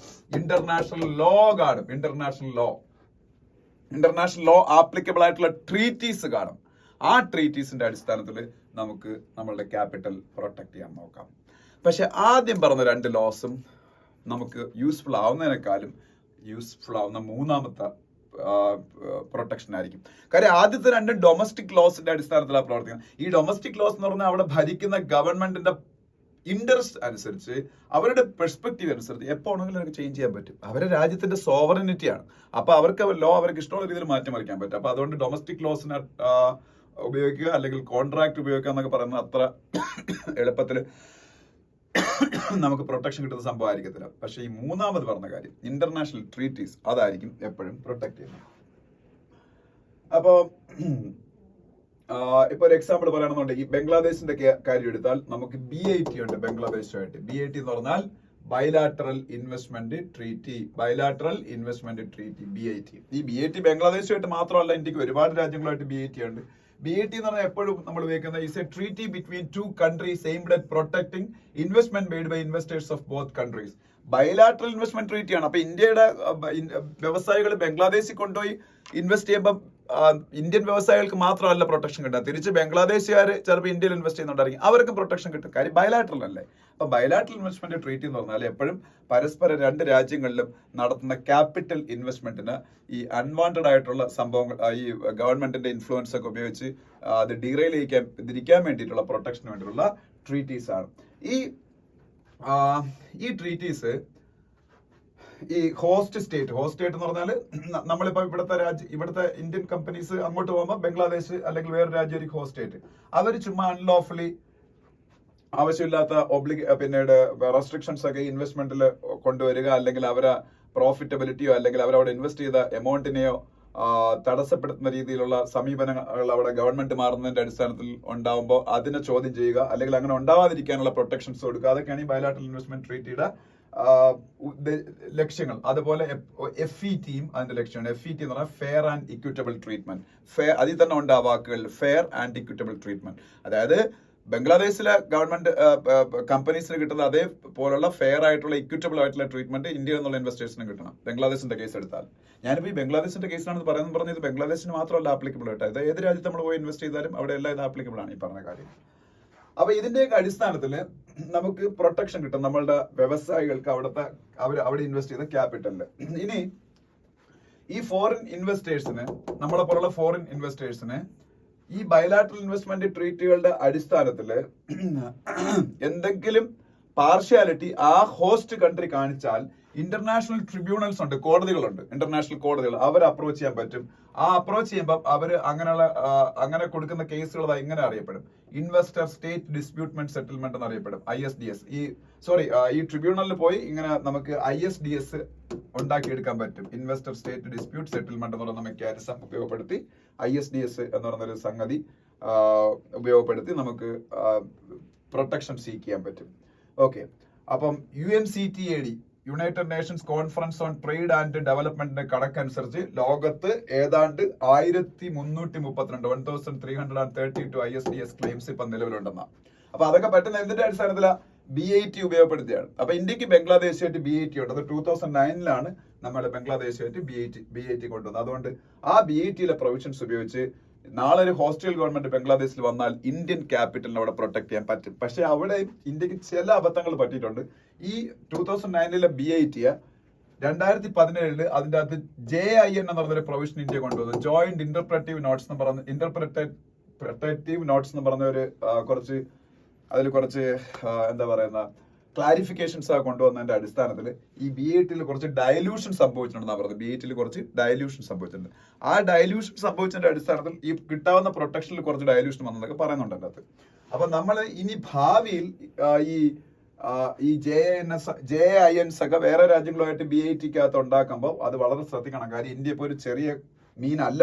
ഇന്റർനാഷണൽ ലോ കാണും. ഇന്റർനാഷണൽ ലോ ആപ്ലിക്കബിൾ ആയിട്ടുള്ള ട്രീറ്റീസ് കാണും. ആ ട്രീറ്റീസിന്റെ അടിസ്ഥാനത്തിൽ നമുക്ക് നമ്മളുടെ ക്യാപിറ്റൽ പ്രൊട്ടക്ട് ചെയ്യാൻ നോക്കാം. പക്ഷെ ആദ്യം പറഞ്ഞ രണ്ട് ലോസും നമുക്ക് യൂസ്ഫുൾ ആവുന്നതിനേക്കാളും യൂസ്ഫുൾ ആവുന്ന മൂന്നാമത്തെ പ്രൊട്ടക്ഷൻ ആയിരിക്കും. കാര്യം ആദ്യത്തെ രണ്ട് ഡൊമസ്റ്റിക് ലോസിന്റെ അടിസ്ഥാനത്തിലാണ് പ്രവർത്തിക്കുന്നത്. ഈ ഡൊമസ്റ്റിക് ലോസ് എന്ന് പറഞ്ഞാൽ അവിടെ ഭരിക്കുന്ന ഗവൺമെന്റിന്റെ ഇൻട്രസ്റ്റ് അനുസരിച്ച്, അവരുടെ പെർസ്പെക്റ്റീവ് അനുസരിച്ച് എപ്പോൾ ആണെങ്കിലും അവർക്ക് ചേഞ്ച് ചെയ്യാൻ പറ്റും. അവരുടെ രാജ്യത്തിന്റെ സോവറിനിറ്റിയാണ്. അപ്പൊ അവർക്ക് ലോ അവർക്ക് ഇഷ്ടമുള്ള രീതിയിൽ മാറ്റിമറിക്കാൻ പറ്റും. അപ്പൊ അതുകൊണ്ട് ഡൊമസ്റ്റിക് ലോസിനെ ഉപയോഗിക്കുക അല്ലെങ്കിൽ കോൺട്രാക്ട് ഉപയോഗിക്കുക എന്നൊക്കെ പറയുന്നത് അത്ര എളുപ്പത്തിൽ നമുക്ക് പ്രൊട്ടക്ഷൻ കിട്ടുന്ന സംഭവം ആയിരിക്കത്തില്ല. പക്ഷെ ഈ മൂന്നാമത് പറഞ്ഞ കാര്യം ഇന്റർനാഷണൽ ട്രീറ്റീസ്, അതായിരിക്കും എപ്പോഴും പ്രൊട്ടക്ട് ചെയ്യുന്നത്. അപ്പോ ഇപ്പൊ ഒരു എക്സാമ്പിൾ പറയുകയാണെന്നുണ്ടെങ്കിൽ ബംഗ്ലാദേശിന്റെ കാര്യം എടുത്താൽ നമുക്ക് BIT ഉണ്ട് ബംഗ്ലാദേശുമായിട്ട്. BIT എന്ന് പറഞ്ഞാൽ ബൈലാറ്ററൽ ഇൻവെസ്റ്റ്മെന്റ് ട്രീറ്റി. BIT. ഈ BIT ബംഗ്ലാദേശുമായിട്ട് മാത്രമല്ല, ഇന്ത്യക്ക് ഒരുപാട് രാജ്യങ്ങളുമായിട്ട് BIT ഉണ്ട്. BIT എന്ന് പറഞ്ഞാൽ എപ്പോഴും നമ്മൾ ഉപയോഗിക്കുന്നത് is a treaty between two countries aimed at protecting investment made by investors of both countries. Bilateral investment ട്രീറ്റിയാണ്. അപ്പൊ ഇന്ത്യയുടെ വ്യവസായികൾ ബംഗ്ലാദേശിൽ കൊണ്ടുപോയി ഇൻവെസ്റ്റ് ചെയ്യുമ്പോൾ ഇന്ത്യൻ വ്യവസായികൾക്ക് മാത്രമല്ല പ്രൊട്ടക്ഷൻ കിട്ടുക, തിരിച്ച് ബംഗ്ലാദേശുകാർ ചിലപ്പോൾ ഇന്ത്യയിൽ ഇൻവെസ്റ്റ് ചെയ്യുന്നുണ്ടായിരിക്കും, അവർക്കും പ്രൊട്ടക്ഷൻ കിട്ടും. കാര്യം ബൈലാറ്ററൽ അല്ലേ. അപ്പൊ ബൈലാറ്ററൽ ഇൻവെസ്റ്റ്മെന്റ് ട്രീറ്റി എന്ന് പറഞ്ഞാൽ എപ്പോഴും പരസ്പരം രണ്ട് രാജ്യങ്ങളിലും നടത്തുന്ന ക്യാപിറ്റൽ ഇൻവെസ്റ്റ്മെന്റിന് ഈ അൺവാണ്ടഡ് ആയിട്ടുള്ള സംഭവങ്ങൾ, ഈ ഗവൺമെന്റിന്റെ ഇൻഫ്ലുവൻസ് ഒക്കെ ഉപയോഗിച്ച് അത് ഡിറൈലിരിക്കാൻ വേണ്ടിയിട്ടുള്ള പ്രൊട്ടക്ഷന് വേണ്ടിയിട്ടുള്ള ട്രീറ്റീസ് ആണ്. ഈ ട്രീറ്റീസ് ഈ ഹോസ്റ്റ് സ്റ്റേറ്റ് എന്ന് പറഞ്ഞാൽ നമ്മളിപ്പോ ഇവിടുത്തെ ഇന്ത്യൻ കമ്പനീസ് അങ്ങോട്ട് പോകുമ്പോൾ ബംഗ്ലാദേശ് അല്ലെങ്കിൽ വേറെ രാജ്യം ഒരു ഹോസ്റ്റ് സ്റ്റേറ്റ്, അവർ ചുമ്മാ അൺലോഫുള്ളി ആവശ്യമില്ലാത്ത പിന്നീട് റെസ്ട്രിക്ഷൻസ് ഒക്കെ ഇൻവെസ്റ്റ്മെന്റിൽ കൊണ്ടുവരിക, അല്ലെങ്കിൽ അവരെ പ്രോഫിറ്റബിലിറ്റിയോ അല്ലെങ്കിൽ അവരവിടെ ഇൻവെസ്റ്റ് ചെയ്ത എമൗണ്ടിനെയോ തടസ്സപ്പെടുത്തുന്ന രീതിയിലുള്ള സമീപനങ്ങൾ അവിടെ ഗവൺമെന്റ് മാറുന്നതിന്റെ അടിസ്ഥാനത്തിൽ ഉണ്ടാവുമ്പോൾ അതിനെ ചോദ്യം ചെയ്യുക, അല്ലെങ്കിൽ അങ്ങനെ ഉണ്ടാവാതിരിക്കാനുള്ള പ്രൊട്ടക്ഷൻസ് കൊടുക്കുക. അതൊക്കെയാണ് ഈ ബയലാറ്ററൽ ഇൻവെസ്റ്റ്മെന്റ് ട്രീറ്റിയുടെ ലക്ഷ്യങ്ങൾ. അതുപോലെ FETയും അതിന്റെ ലക്ഷ്യമാണ്. FET എന്ന് പറഞ്ഞാൽ ഫെയർ ആൻഡ് ഇക്വിറ്റബിൾ ട്രീറ്റ്മെന്റ്. അതിൽ തന്നെ ഉണ്ട് ആ വാക്കുകൾ, ഫെയർ ആൻഡ് ഇക്വിറ്റബിൾ ട്രീറ്റ്മെന്റ്. അതായത് ബംഗ്ലാദേശിലെ ഗവൺമെന്റ് കമ്പനീസിന് കിട്ടുന്ന അതേപോലുള്ള ഫെയർ ആയിട്ടുള്ള ഇക്വിറ്റബിൾ ആയിട്ടുള്ള ട്രീറ്റ്മെന്റ് ഇന്ത്യയിൽ നിന്നുള്ള ഇൻവെസ്റ്റേഴ്സിന് കിട്ടണം. ബംഗ്ലാദേശിന്റെ കേസ് എടുത്താൽ, ഞാനിപ്പോൾ ഈ ബംഗ്ലാദേശിന്റെ കേസിലാണ് പറഞ്ഞത് ബംഗ്ലാദേശിന് മാത്രമല്ല ആപ്ലിക്കബിൾ ആയിട്ട്, അത് ഏത് രാജ്യത്ത് നമ്മൾ പോയി ഇൻവെസ്റ്റ് ചെയ്താലും അവിടെ എല്ലാം ഇത് ആപ്ലിക്കബിൾ ആണ് ഈ പറഞ്ഞ കാര്യം. അപ്പൊ ഇതിന്റെയൊക്കെ അടിസ്ഥാനത്തിൽ നമുക്ക് പ്രൊട്ടക്ഷൻ കിട്ടും നമ്മളുടെ വ്യവസായികൾക്ക് അവിടെ ഇൻവെസ്റ്റ് ചെയ്ത ക്യാപിറ്റലില്. ഇനി ഈ ഫോറിൻ ഇൻവെസ്റ്റേഴ്സിന്, നമ്മളെ പോലുള്ള ഫോറിൻ ഇൻവെസ്റ്റേഴ്സിന് ഈ ബയലാറ്ററൽ ഇൻവെസ്റ്റ്മെന്റ് ട്രീറ്റികളുടെ അടിസ്ഥാനത്തിൽ എന്തെങ്കിലും പാർഷ്യാലിറ്റി ആ ഹോസ്റ്റ് കൺട്രി കാണിച്ചാൽ ഇന്റർനാഷണൽ ട്രിബ്യൂണൽസ് ഉണ്ട്, കോടതികളുണ്ട്, ഇന്റർനാഷണൽ കോടതികൾ, അവർ അപ്രോച്ച് ചെയ്യാൻ പറ്റും. ആ അപ്രോച്ച് ചെയ്യുമ്പോൾ അവർ അങ്ങനെ കൊടുക്കുന്ന കേസുകൾ ഇങ്ങനെ അറിയപ്പെടും, ഇൻവെസ്റ്റർ സ്റ്റേറ്റ് ഡിസ്പ്യൂട്ട്മെന്റ് സെറ്റിൽമെന്റ് എന്ന് അറിയപ്പെടും, ISDS. ഈ ട്രിബ്യൂണലിൽ പോയി ഇങ്ങനെ നമുക്ക് ISDS ഉണ്ടാക്കിയെടുക്കാൻ പറ്റും. ഇൻവെസ്റ്റർ സ്റ്റേറ്റ് ഡിസ്പ്യൂട്ട് സെറ്റിൽമെന്റ് എന്ന് പറയുന്ന മെക്കാനിസം ഉപയോഗപ്പെടുത്തി ISDS എന്ന് പറയുന്നൊരു സംഗതി ഉപയോഗപ്പെടുത്തി നമുക്ക് പ്രൊട്ടക്ഷൻ സീക്ക് ചെയ്യാൻ പറ്റും. ഓക്കെ, അപ്പം UNCTAD, united nations conference on trade and ഡെവലപ്മെന്റിന്റെ കണക്കനുസരിച്ച് ലോകത്ത് ഏതാണ്ട് 1332 ISDS ക്ലെയിംസ് ഇപ്പൊ നിലവിലുണ്ടെന്ന. അപ്പൊ അതൊക്കെ പറ്റുന്ന എന്തിന്റെ അടിസ്ഥാനത്തിലാണ്? BIT ഉപയോഗപ്പെടുത്തിയാണ്. അപ്പൊ ഇന്ത്യക്ക് ബംഗ്ലാദേശായിട്ട് BIT ഉണ്ട്. അത് 2009 നമ്മൾ ബംഗ്ലാദേശായിട്ട് BIT കൊണ്ടുവന്നത്. അതുകൊണ്ട് ആ BITയിലെ പ്രൊവിഷൻസ് ഉപയോഗിച്ച് നാളെ ഒരു ഹോസ്റ്റൽ ഗവൺമെന്റ് ബംഗ്ലാദേശിൽ വന്നാൽ ഇന്ത്യൻ ക്യാപിറ്റലിനെ അവിടെ പ്രൊട്ടക്ട് ചെയ്യാൻ പറ്റും. പക്ഷെ അവിടെ ഇന്ത്യക്ക് ചില അബദ്ധങ്ങൾ പറ്റിയിട്ടുണ്ട്. ഈ 2009 BIT 2017 അതിന്റെ അകത്ത് JIN എന്ന് പറഞ്ഞൊരു പ്രൊവിഷൻ ഇന്ത്യ കൊണ്ടുവന്നു. ജോയിന്റ് ഇന്റർപ്രറ്റേറ്റീവ് നോട്ട്സ് എന്ന് പറഞ്ഞ ഒരു കുറച്ച് എന്താ പറയുന്ന ക്ലാരിഫിക്കേഷൻസ് കൊണ്ടുവന്നതിന്റെ അടിസ്ഥാനത്തിൽ ഈ BITയിൽ കുറച്ച് ഡയലൂഷൻ സംഭവിച്ചിട്ടുണ്ടെന്നാണ് പറഞ്ഞത്. BITയിൽ കുറച്ച് ഡയലൂഷൻ സംഭവിച്ചിട്ടുണ്ട്. ആ ഡയലൂഷൻ സംഭവിച്ചതിന്റെ അടിസ്ഥാനത്തിൽ ഈ കിട്ടാവുന്ന പ്രൊട്ടക്ഷനിൽ കുറച്ച് ഡയലൂഷൻ വന്നതൊക്കെ പറയുന്നുണ്ട് അതിൻ്റെ അകത്ത്. അപ്പൊ നമ്മൾ ഇനി ഭാവിയിൽ ഈ JINs ഒക്കെ വേറെ രാജ്യങ്ങളുമായിട്ട് BITക്കകത്ത് ഉണ്ടാക്കുമ്പോൾ അത് വളരെ ശ്രദ്ധിക്കണം. കാര്യം ഇന്ത്യ ഇപ്പോൾ ഒരു ചെറിയ മീനല്ല.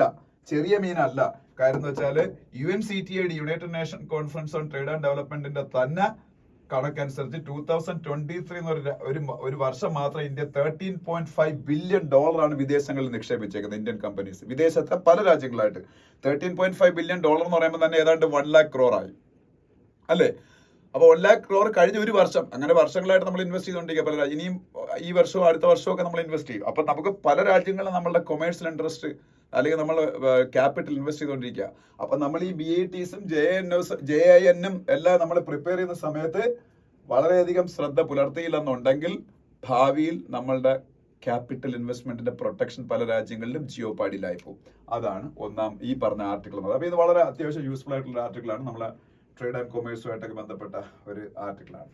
കാര്യം എന്ന് വെച്ചാൽ UNCTAD, united nation conference on trade and ഡെവലപ്മെന്റിന്റെ തന്നെ കണക്കനുസരിച്ച് 2023 ഒരു വർഷം മാത്രം ഇന്ത്യ $13.5 ബില്യൺ വിദേശങ്ങളിൽ നിക്ഷേപിച്ചേക്കുന്നത് ഇന്ത്യൻ കമ്പനീസ്. വിദേശത്തെ പല രാജ്യങ്ങളായിട്ട് $13.5 ബില്യൺ എന്ന് പറയുമ്പോൾ തന്നെ ഏതാണ്ട് 1 lakh crore ആയി അല്ലേ? അപ്പോൾ 1 lakh crore കഴിഞ്ഞ ഒരു വർഷം, അങ്ങനെ വർഷങ്ങളായിട്ട് നമ്മൾ ഇൻവെസ്റ്റ് ചെയ്തുകൊണ്ടിരിക്കുക പല രാജ്യം. ഇനിയും ഈ വർഷവും അടുത്ത വർഷവും ഒക്കെ നമ്മൾ ഇൻവെസ്റ്റ് ചെയ്യും. അപ്പൊ നമുക്ക് പല രാജ്യങ്ങളിലും നമ്മളുടെ കൊമേഴ്സ്യൽ ഇൻട്രസ്റ്റ് അല്ലെങ്കിൽ നമ്മൾ ക്യാപിറ്റൽ ഇൻവെസ്റ്റ് ചെയ്തുകൊണ്ടിരിക്കുക. അപ്പൊ നമ്മൾ ഈ BITസും JINും എല്ലാം നമ്മൾ പ്രിപ്പയർ ചെയ്യുന്ന സമയത്ത് വളരെയധികം ശ്രദ്ധ പുലർത്തിയില്ലെന്നുണ്ടെങ്കിൽ ഭാവിയിൽ നമ്മളുടെ ക്യാപിറ്റൽ ഇൻവെസ്റ്റ്മെന്റിന്റെ പ്രൊട്ടക്ഷൻ പല രാജ്യങ്ങളിലും ജിയോപാഡിയിലായി പോകും. അതാണ് ഒന്നാം ഈ പറഞ്ഞ ആർട്ടിക്കിൾ. അപ്പൊ ഇത് വളരെ അത്യാവശ്യം യൂസ്ഫുൾ ആയിട്ടുള്ള ആർട്ടിക്കിളാണ്. നമ്മളെ ട്രേഡ് ആൻഡ് കൊമേഴ്സുമായിട്ടൊക്കെ ബന്ധപ്പെട്ട ഒരു ആർട്ടിക്കിളാണ്.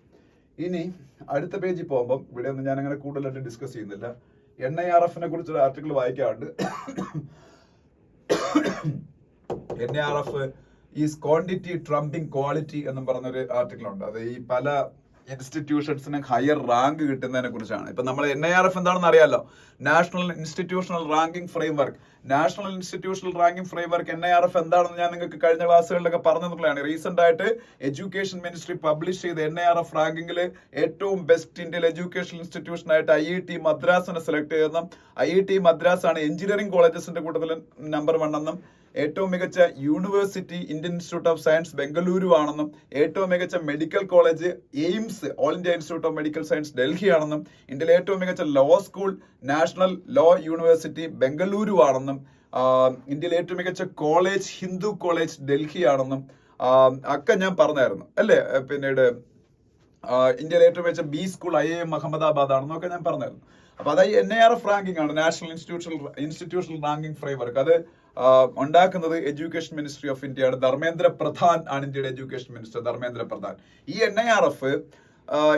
ഇനി അടുത്ത പേജിൽ പോകുമ്പോൾ ഇവിടെ ഒന്നും ഞാൻ അങ്ങനെ കൂടുതലായിട്ട് ഡിസ്കസ് ചെയ്യുന്നില്ല. NIRFനെ കുറിച്ചൊരു ആർട്ടിക്കിൾ വായിക്കാറുണ്ട്. NIRF ഈസ് ക്വാണ്ടിറ്റി ട്രംപിംഗ് ക്വാളിറ്റി എന്നും പറഞ്ഞൊരു ആർട്ടിക്കിൾ ഉണ്ട്. അത് ഈ പല ഇൻസ്റ്റിറ്റ്യൂഷൻസിന് ഹയർ റാങ്ക് കിട്ടുന്നതിനെ കുറിച്ചാണ്. ഇപ്പൊ നമ്മൾ NIRF എന്താണെന്ന് അറിയാലോ, national institutional ranking framework. National institutional ranking framework NIRF എന്താണെന്ന് ഞാൻ നിങ്ങൾക്ക് കഴിഞ്ഞ ക്ലാസ്സുകളിലൊക്കെ പറഞ്ഞതുള്ളതാണ്. റീസെന്റ് ആയിട്ട് എഡ്യൂക്കേഷൻ മിനിസ്ട്രി പബ്ലിഷ് ചെയ്ത NIRF റാങ്കിങ്ങിൽ ഏറ്റവും ബെസ്റ്റ് ഇന്ത്യൻ എഡ്യൂക്കേഷൻ ഇൻസ്റ്റിറ്റ്യൂഷൻ ആയിട്ട് IIT മദ്രാസിനെ സെലക്ട് ചെയ്തെന്നും IIT മദ്രാസ് ആണ് എഞ്ചിനീയറിംഗ് കോളേജസിന്റെ കൂട്ടത്തിൽ നമ്പർ 1 എന്നും ഏറ്റവും മികച്ച university Indian institute of science Bengaluru ആണെന്നും ഏറ്റവും മികച്ച medical college AIIMS all India institute of medical science Delhi ആണെന്നും ഇന്ത്യയിലെ ഏറ്റവും മികച്ച law school national law university Bengaluru ആണെന്നും ഇന്ത്യയിലെ ഏറ്റവും മികച്ച കോളേജ് ഹിന്ദു കോളേജ് ഡൽഹി ആണെന്നും ഒക്കെ ഞാൻ പറഞ്ഞായിരുന്നു അല്ലേ. പിന്നീട് ഇന്ത്യയിലെ ഏറ്റവും മികച്ച ബി സ്കൂൾ IIM അഹമ്മദാബാദ് ആണെന്നൊക്കെ ഞാൻ പറഞ്ഞായിരുന്നു. അപ്പൊ അതായത് NIRF റാങ്കിംഗ് ആണ്, നാഷണൽ ഇൻസ്റ്റിറ്റ്യൂഷണൽ റാങ്കിംഗ് ഫ്രെയിംവർക്ക്. അത് ഉണ്ടാക്കുന്നത് എഡ്യൂക്കേഷൻ മിനിസ്ട്രി ഓഫ് ഇന്ത്യ ആണ്. ധർമ്മേന്ദ്ര പ്രധാൻ ആണ് ഇന്ത്യയുടെ എഡ്യൂക്കേഷൻ മിനിസ്റ്റർ, ധർമ്മേന്ദ്ര പ്രധാൻ. ഈ NIRF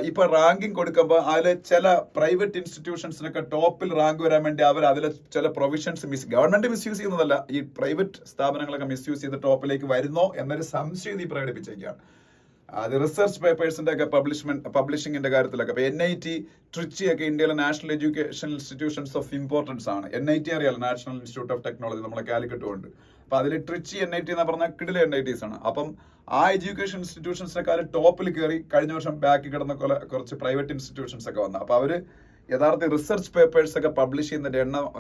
ഇപ്പൊ റാങ്കിങ് കൊടുക്കുമ്പോൾ അതിൽ ചില പ്രൈവറ്റ് ഇൻസ്റ്റിറ്റ്യൂഷൻസിനൊക്കെ ടോപ്പിൽ റാങ്ക് വരാൻ വേണ്ടി അവർ അതിൽ ചില പ്രൊവിഷൻസ് ഗവൺമെന്റ് മിസ്യൂസ് ചെയ്യുന്നതല്ല, ഈ പ്രൈവറ്റ് സ്ഥാപനങ്ങളൊക്കെ മിസ്യൂസ് ചെയ്ത് ടോപ്പിലേക്ക് വരുന്നോ എന്നൊരു സംശയം ഈ പ്രകടിപ്പിച്ചേക്കാണ്. അത് റിസർച്ച് പേപ്പേഴ്സിന്റെ ഒക്കെ പബ്ലിഷിംഗിന്റെ കാര്യത്തിലൊക്കെ. അപ്പൊ NIT ട്രിച്ചി ഒക്കെ ഇന്ത്യയിലെ national education institutions of importance ആണ്. NIT അറിയാലോ, നാഷണൽ ഇൻസ്റ്റിറ്റ്യൂട്ട് ഓഫ് ടെക്നോളജി, നമ്മളെ കാലിക്കറ്റ് ഉണ്ട്. അപ്പൊ അതിൽ ട്രിച്ചി NIT എന്ന് പറഞ്ഞാൽ കിടിലെ NITs ആണ്. അപ്പം ആ എഡ്യൂക്കേഷൻ ഇൻസ്റ്റിറ്റ്യൂഷൻസിനൊക്കെ ടോപ്പിൽ കയറി കഴിഞ്ഞ വർഷം ബാക്കി കിടന്ന കുറച്ച് പ്രൈവറ്റ് ഇൻസ്റ്റിറ്റ്യൂഷൻസ് ഒക്കെ വന്നു. അപ്പൊ അവര് യഥാർത്ഥ റിസർച്ച് പേപ്പേഴ്സ് ഒക്കെ പബ്ലിഷ് ചെയ്യുന്നതിന്റെ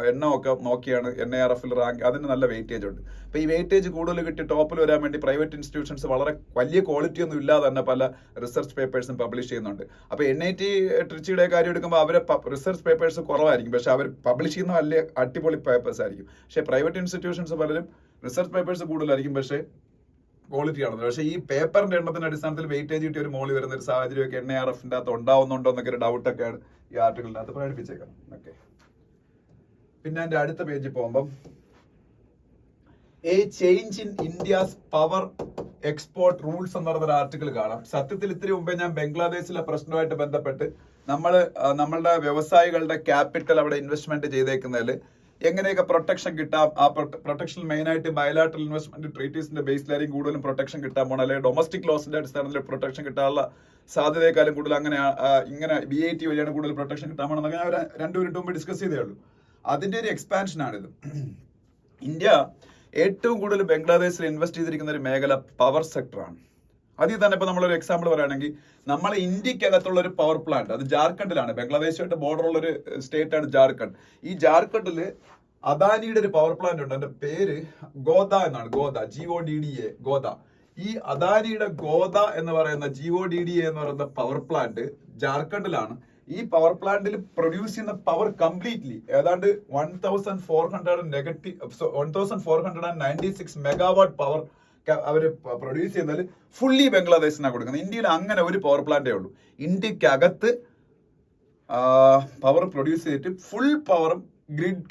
എണ്ണമൊക്കെ നോക്കിയാണ് NIRFൽ റാങ്ക്. അതിന് നല്ല വെയിറ്റേജ് ഉണ്ട്. അപ്പൊ ഈ വെയിറ്റേജ് കൂടുതൽ കിട്ടി ടോപ്പിൽ വരാൻ വേണ്ടി പ്രൈവറ്റ് ഇൻസ്റ്റിറ്റ്യൂഷൻസ് വളരെ വലിയ ക്വാളിറ്റി ഒന്നും ഇല്ലാതെ തന്നെ പല റിസർച്ച് പേപ്പേഴ്സും പബ്ലിഷ് ചെയ്യുന്നുണ്ട്. അപ്പൊ NIT ട്രിച്ചിയുടെ കാര്യം എടുക്കുമ്പോൾ അവരെ റിസർച്ച് പേപ്പേഴ്സ് കുറവായിരിക്കും, പക്ഷെ അവർ പബ്ലിഷ് ചെയ്യുന്ന വലിയ അടിപൊളി പേപ്പേഴ്സ് ആയിരിക്കും. പക്ഷെ പ്രൈവറ്റ് ഇൻസ്റ്റിറ്റ്യൂഷൻസ് പലരും റിസർച്ച് പേപ്പേഴ്സ് കൂടുതലായിരിക്കും, പക്ഷേ ക്വാളിറ്റി ആണത്. പക്ഷേ ഈ പേപ്പറിന്റെ എണ്ണത്തിന്റെ അടിസ്ഥാനത്തിൽ വെയിറ്റേജ് കിട്ടി ഒരു മോളി വരുന്ന ഒരു സാഹചര്യമൊക്കെ NIRFന്റെ അകത്ത് ഉണ്ടാവുന്നുണ്ടോ എന്നൊക്കെ ഒരു ഡൗട്ടൊക്കെയാണ് ഈ ആർട്ടിക്കിളിനകത്ത് പ്രകടിപ്പിച്ചേക്കാം. ഓക്കെ, പിന്നെ അതിന്റെ അടുത്ത പേജിൽ പോകുമ്പം A change in India's power export rules എന്ന് പറഞ്ഞൊരു ആർട്ടിക്കിൾ കാണാം. സത്യത്തിൽ ഇത്തിരി മുമ്പേ ഞാൻ ബംഗ്ലാദേശിലെ പ്രശ്നവുമായിട്ട് ബന്ധപ്പെട്ട് നമ്മളുടെ വ്യവസായികളുടെ ക്യാപിറ്റൽ അവിടെ ഇൻവെസ്റ്റ്മെന്റ് ചെയ്തേക്കുന്നതിൽ എങ്ങനെയൊക്കെ പ്രൊട്ടക്ഷൻ കിട്ടാം, ആ പ്രൊട്ടക്ഷൻ മെയിനായിട്ട് ബയലാട്രൽ ഇൻവെസ്റ്റ്മെന്റ് ട്രീറ്റീസിന്റെ ബേസിലായിരിക്കും കൂടുതലും പ്രൊട്ടക്ഷൻ കിട്ടാൻ പോകണം, അല്ലെങ്കിൽ ഡൊമസ്റ്റിക് ലോസിന്റെ അടിസ്ഥാനത്തിൽ പ്രൊട്ടക്ഷൻ കിട്ടാനുള്ള സാധ്യതയെക്കാളും കൂടുതൽ ഇങ്ങനെ BIT വഴിയാണ് കൂടുതൽ പ്രൊട്ടക്ഷൻ കിട്ടാൻ പോകണമെന്നൊക്കെ ഞാൻ രണ്ടുപേരും മുമ്പ് ഡിസ്കസ് ചെയ്തേ ഉള്ളൂ. അതിന്റെ ഒരു എക്സ്പാൻഷനാണിത്. ഇന്ത്യ ഏറ്റവും കൂടുതൽ ബംഗ്ലാദേശിൽ ഇൻവെസ്റ്റ് ചെയ്തിരിക്കുന്ന ഒരു മേഖല പവർ സെക്ടറാണ്. അതിൽ തന്നെ ഇപ്പൊ നമ്മളൊരു എക്സാമ്പിൾ പറയുകയാണെങ്കിൽ നമ്മളെ ഇന്ത്യക്കകത്തുള്ള ഒരു പവർ പ്ലാന്റ് അത് ജാർഖണ്ഡിലാണ്. ബംഗ്ലാദേശുമായിട്ട് ബോർഡർ ഉള്ള ഒരു സ്റ്റേറ്റ് ആണ് ജാർഖണ്ഡ്. ഈ ജാർഖണ്ഡില് അദാനിയുടെ ഒരു പവർ പ്ലാന്റ് ഉണ്ട്. അതിന്റെ പേര് ഗോദ എന്നാണ്. GODDA ഗോദ. ഈ അദാനിയുടെ ഗോദ എന്ന് പറയുന്ന GODDA എന്ന് പറയുന്ന പവർ പ്ലാന്റ് ജാർഖണ്ഡിലാണ്. ഈ പവർ പ്ലാന്റിൽ പ്രൊഡ്യൂസ് ചെയ്യുന്ന പവർ കംപ്ലീറ്റ്ലി ഏതാണ്ട് 1496 മെഗാവാട്ട് പവർ അവര് പ്രൊഡ്യൂസ് ചെയ്യുന്നതിൽ ഫുള്ളി ബംഗ്ലാദേശിനാണ് കൊടുക്കുന്നത്. ഇന്ത്യയിൽ അങ്ങനെ ഒരു പവർ പ്ലാന്റേ ഉള്ളൂ. ഇന്ത്യക്കകത്ത് പവർ പ്രൊഡ്യൂസ് ചെയ്തിട്ട് ഫുൾ പവറും ഗ്രിഡ്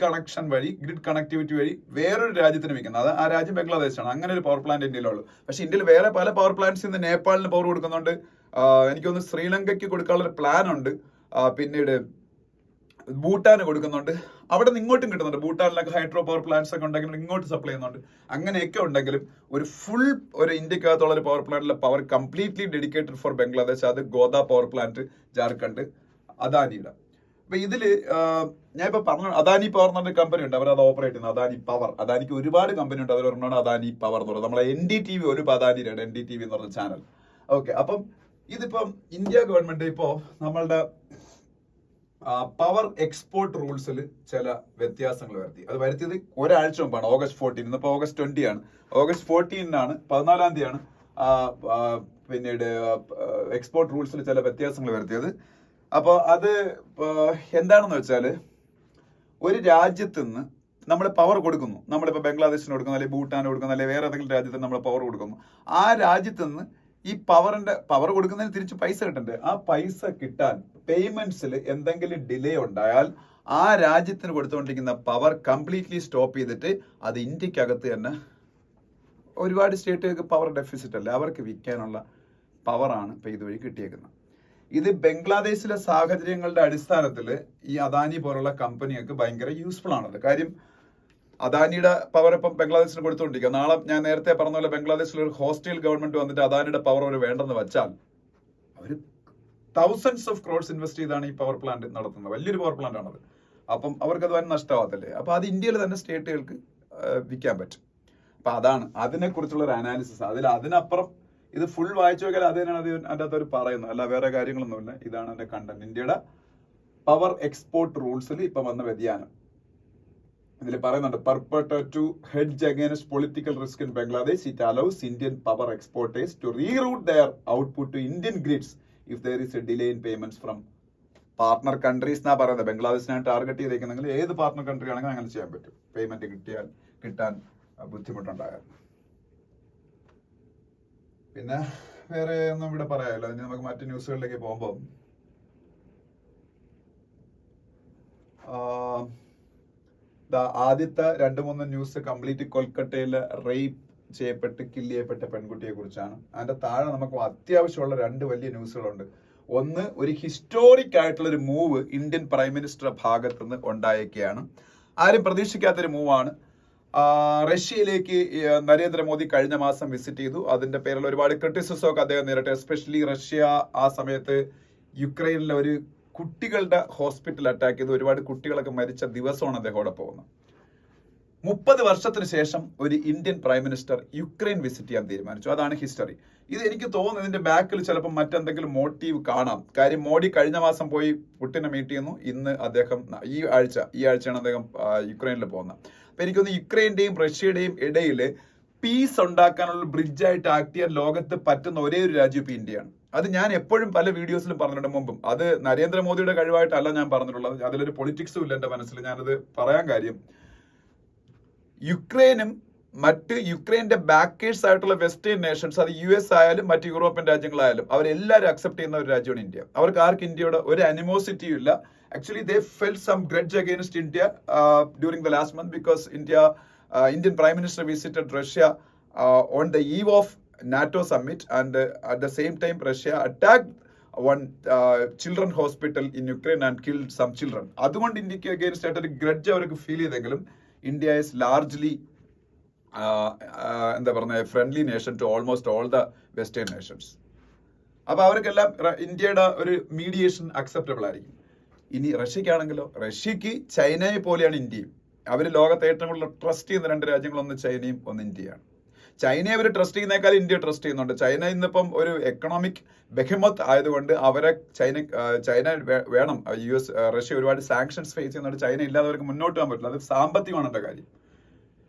കണക്ടിവിറ്റി വഴി വേറൊരു രാജ്യത്തിന് വിൽക്കുന്നത്. അത് ആ രാജ്യം ബംഗ്ലാദേശാണ്. അങ്ങനെ ഒരു പവർ പ്ലാന്റ് ഇന്ത്യയിലുള്ളൂ. പക്ഷെ ഇന്ത്യയിൽ വേറെ പല പവർ പ്ലാന്റ്സ് ഇന്ന് നേപ്പാളിന് പവർ കൊടുക്കുന്നുണ്ട്. എനിക്കൊന്ന് ശ്രീലങ്കയ്ക്ക് കൊടുക്കാനുള്ള ഒരു പ്ലാൻ ഉണ്ട്. പിന്നീട് ഭൂട്ടാന് കൊടുക്കുന്നുണ്ട്. അവിടെ നിന്ന് ഇങ്ങോട്ടും കിട്ടുന്നുണ്ട്. ഭൂട്ടാനിലൊക്കെ ഹൈഡ്രോ പവർ പ്ലാന്റ്സ് ഒക്കെ ഉണ്ടെങ്കിൽ ഇങ്ങോട്ട് സപ്ലൈ ചെയ്യുന്നുണ്ട്. അങ്ങനെയൊക്കെ ഉണ്ടെങ്കിലും ഒരു ഇന്ത്യക്കകത്തുള്ള ഒരു പവർ പ്ലാന്റിലെ power completely dedicated for Bangladesh. അത് ഗോദ പവർ പ്ലാന്റ് ജാർഖണ്ഡ് അദാനിയുടെ. അപ്പൊ ഇതില് ഞാൻ ഇപ്പൊ പറഞ്ഞു അദാനി പവർ എന്ന് പറഞ്ഞ കമ്പനി ഉണ്ട്. അവരത് ഓപ്പറേറ്റ് ചെയ്യുന്നത് അദാനി പവർ. അദാനിക്ക് ഒരുപാട് കമ്പനി ഉണ്ട്. അതിലൊരെണ്ണമാണ് അദാനി പവർ എന്ന് പറയുന്നത്. നമ്മളെ NDTV ഒരു അദാനിയുടെ NDTV എന്ന് പറഞ്ഞ ചാനൽ. ഓക്കെ, അപ്പം ഇതിപ്പം ഇന്ത്യ ഗവൺമെന്റ് ഇപ്പോ നമ്മളുടെ പവർ എക്സ്പോർട്ട് റൂൾസിൽ ചില വ്യത്യാസങ്ങൾ വരുത്തി. അത് വരുത്തിയത് ഒരാഴ്ച മുമ്പാണ്, August 14. ഇന്നിപ്പോ August 20 ആണ്. August 14 14 തീയതിയാണ് പിന്നീട് എക്സ്പോർട്ട് റൂൾസിൽ ചില വ്യത്യാസങ്ങൾ വരുത്തിയത്. അപ്പോൾ അത് എന്താണെന്ന് വെച്ചാല്, ഒരു രാജ്യത്ത് നിന്ന് നമ്മൾ പവർ കൊടുക്കുന്നു, നമ്മളിപ്പോൾ ബംഗ്ലാദേശിന് കൊടുക്കുന്നു, അല്ലെങ്കിൽ ഭൂട്ടാന് കൊടുക്കുന്നു, അല്ലെങ്കിൽ വേറെ ഏതെങ്കിലും രാജ്യത്തിന് നമ്മൾ പവർ കൊടുക്കുന്നു. ആ രാജ്യത്ത് നിന്ന് ഈ പവർ കൊടുക്കുന്നതിന് തിരിച്ച് പൈസ കിട്ടണ്ടേ? ആ പൈസ കിട്ടാൻ പേയ്മെന്റ്സിൽ എന്തെങ്കിലും ഡിലേ ഉണ്ടായാൽ ആ രാജ്യത്തിന് കൊടുത്തുകൊണ്ടിരിക്കുന്ന പവർ കംപ്ലീറ്റ്ലി സ്റ്റോപ്പ് ചെയ്തിട്ട് അത് ഇന്ത്യക്കകത്ത് തന്നെ ഒരുപാട് സ്റ്റേറ്റുകൾക്ക് പവർ ഡെഫിസിറ്റ് അല്ലേ, അവർക്ക് വിൽക്കാനുള്ള പവറാണ് ഇപ്പൊ ഇതുവഴി കിട്ടിയേക്കുന്നത്. ഇത് ബംഗ്ലാദേശിലെ സാഹചര്യങ്ങളുടെ അടിസ്ഥാനത്തിൽ ഈ അദാനി പോലുള്ള കമ്പനികൾക്ക് ഭയങ്കര യൂസ്ഫുൾ ആണത്. കാര്യം അദാനിയുടെ പവർ ഇപ്പം ബംഗ്ലാദേശിന് കൊടുത്തുകൊണ്ടിരിക്കുക. നാളെ ഞാൻ നേരത്തെ പറഞ്ഞ പോലെ ബംഗ്ലാദേശിൽ ഒരു ഹോസ്റ്റൽ ഗവൺമെന്റ് വന്നിട്ട് അദാനിയുടെ പവർ അവർ വേണ്ടെന്ന് വെച്ചാൽ അവർ thousands of crores ഇൻവെസ്റ്റ് ചെയ്താണ് ഈ പവർ പ്ലാന്റ് നടത്തുന്നത്. വലിയൊരു പവർ പ്ലാന്റ് ആണത്. അപ്പം അവർക്ക് അത് വൻ നഷ്ടമാകത്തില്ലേ? അപ്പൊ അത് ഇന്ത്യയിൽ തന്നെ സ്റ്റേറ്റുകൾക്ക് വിൽക്കാൻ പറ്റും. അപ്പൊ അതാണ് അതിനെക്കുറിച്ചുള്ള ഒരു അനാലിസിസ്. അതിനപ്പുറം ഇത് ഫുൾ വായിച്ചു നോക്കിയാൽ അത് തന്നെയാണ് അതിൻ്റെ അകത്ത് അവർ പറയുന്നത്, അല്ല വേറെ കാര്യങ്ങളൊന്നുമില്ല. ഇതാണ് അതിന്റെ കണ്ടന്റ്. ഇന്ത്യയുടെ പവർ എക്സ്പോർട്ട് റൂൾസിൽ ഇപ്പൊ വന്ന വ്യതിയാനം ഇതിൽ പറയുന്നുണ്ട്. Purport to hedge against political risk in Bangladesh, it allows Indian power exporters to reroute their output to Indian grids if there is a delay in payments from partner countries എന്നാ പറയുന്നത്. ബംഗ്ലാദേശിനാണ് target ചെയ്തേക്കുന്നെങ്കിൽ ഏത് partner country ആണെങ്കിൽ അങ്ങനെ ചെയ്യാൻ പറ്റും. Payment കിട്ടാൻ ബുദ്ധിമുട്ടുണ്ടാകാൻ. പിന്നെ വേറെ ഒന്നും ഇവിടെ പറയാമല്ലോ. ഇനി നമുക്ക് മറ്റു ന്യൂസുകളിലേക്ക് പോകുമ്പോൾ ആദ്യത്തെ 2-3 ന്യൂസ് കംപ്ലീറ്റ് കൊൽക്കത്തയില് റേപ്പ് ചെയ്യപ്പെട്ട് കില്ല് ചെയ്യപ്പെട്ട പെൺകുട്ടിയെ കുറിച്ചാണ്. അതിന്റെ താഴെ നമുക്ക് അത്യാവശ്യമുള്ള 2 വലിയ ന്യൂസുകളുണ്ട്. ഒന്ന്, ഒരു ഹിസ്റ്റോറിക് ആയിട്ടുള്ള ഒരു മൂവ് ഇന്ത്യൻ പ്രൈം മിനിസ്റ്ററുടെ ഭാഗത്ത് നിന്ന് ഉണ്ടായേക്കുകയാണ്. ആരും പ്രതീക്ഷിക്കാത്തൊരു മൂവാണ്. റഷ്യയിലേക്ക് നരേന്ദ്രമോദി കഴിഞ്ഞ മാസം വിസിറ്റ് ചെയ്തു. അതിന്റെ പേരിൽ ഒരുപാട് ക്രിറ്റിസിസം ഒക്കെ അദ്ദേഹം നേരിട്ടു. എസ്പെഷ്യലി റഷ്യ ആ സമയത്ത് യുക്രൈനിലെ ഒരു കുട്ടികളുടെ ഹോസ്പിറ്റൽ അറ്റാക്ക് ചെയ്ത് ഒരുപാട് കുട്ടികളൊക്കെ മരിച്ച ദിവസമാണ് അദ്ദേഹം അവിടെ പോകുന്നത്. 30 വർഷത്തിന് ശേഷം ഒരു Indian prime minister Ukraine visit ചെയ്യാൻ തീരുമാനിച്ചു. അതാണ് ഹിസ്റ്ററി. ഇത് എനിക്ക് തോന്നുന്നു ഇതിന്റെ ബാക്കിൽ ചിലപ്പോൾ മറ്റെന്തെങ്കിലും മോട്ടീവ് കാണാം. കാര്യം മോഡി കഴിഞ്ഞ മാസം പോയി പുട്ടിനെ മീറ്റ് ചെയ്യുന്നു. ഇന്ന് അദ്ദേഹം ഈ ആഴ്ചയാണ് അദ്ദേഹം യുക്രൈനിൽ പോകുന്നത്. അപ്പൊ എനിക്കൊന്ന് യുക്രൈന്റെയും റഷ്യയുടെയും ഇടയിൽ പീസ് ഉണ്ടാക്കാനുള്ള ബ്രിഡ്ജായിട്ട് ആക്ട് ചെയ്യാൻ ലോകത്ത് പറ്റുന്ന ഒരേ ഒരു രാജ്യം ഇപ്പൊ ഇന്ത്യയാണ്. അത് ഞാൻ എപ്പോഴും പല വീഡിയോസിലും പറഞ്ഞിട്ടുണ്ട് മുമ്പും. അത് നരേന്ദ്രമോദിയുടെ കഴിവായിട്ടല്ല ഞാൻ പറഞ്ഞിട്ടുള്ളത്. അതിലൊരു പൊളിറ്റിക്സും ഇല്ല എന്റെ മനസ്സിൽ. ഞാനത് പറയാൻ കാര്യം, യുക്രൈനും മറ്റ് യുക്രൈന്റെ ബാക്കേഴ്സ് ആയിട്ടുള്ള വെസ്റ്റേൺ നേഷൻസ്, അത് US ആയാലും മറ്റ് യൂറോപ്യൻ രാജ്യങ്ങളായാലും, അവരെല്ലാവരും അക്സെപ്റ്റ് ചെയ്യുന്ന ഒരു രാജ്യമാണ് ഇന്ത്യ. അവർക്ക് ആർക്കും ഇന്ത്യയോട് ഒരു അനിമോസിറ്റിയും ഇല്ല. Actually, they felt some grudge against India during the last month because Indian Prime Minister visited Russia on the eve of NATO summit, and at the same time, Russia attacked one children hospital in Ukraine and killed some children. അതുകൊണ്ട് ഇന്ത്യക്ക് against ആയിട്ട് ഒരു grudge അവർക്ക് feel ചെയ്തെങ്കിലും India is largely എന്താ പറയുക friendly nation to almost all the western nations. അപ്പൊ അവർക്കെല്ലാം ഇന്ത്യയുടെ ഒരു മീഡിയേഷൻ അക്സെപ്റ്റബിൾ ആയിരിക്കും. ഇനി റഷ്യക്കാണെങ്കിലോ, റഷ്യക്ക് ചൈനയെ പോലെയാണ് ഇന്ത്യയും. അവർ ലോകത്തെ ഏറ്റവും കൂടുതൽ ട്രസ്റ്റ് ചെയ്യുന്ന 2 രാജ്യങ്ങൾ, ഒന്ന് ചൈനയും ഒന്ന് ഇന്ത്യയാണ്. ചൈനയെ അവർ ട്രസ്റ്റ് ചെയ്യുന്നേക്കാൾ ഇന്ത്യ ട്രസ്റ്റ് ചെയ്യുന്നുണ്ട്. ചൈന ഇന്നിപ്പം ഒരു എക്കണോമിക് ബെഹമത്ത് ആയതുകൊണ്ട് അവരെ ചൈന വേണം. റഷ്യ ഒരുപാട് സാങ്ഷൻസ് ഫേസ് ചെയ്യുന്നുണ്ട്. ചൈന ഇല്ലാതെ അവർക്ക് മുന്നോട്ട് പോകാൻ പറ്റില്ല. അത് സാമ്പത്തികമാണ് എൻ്റെ കാര്യം.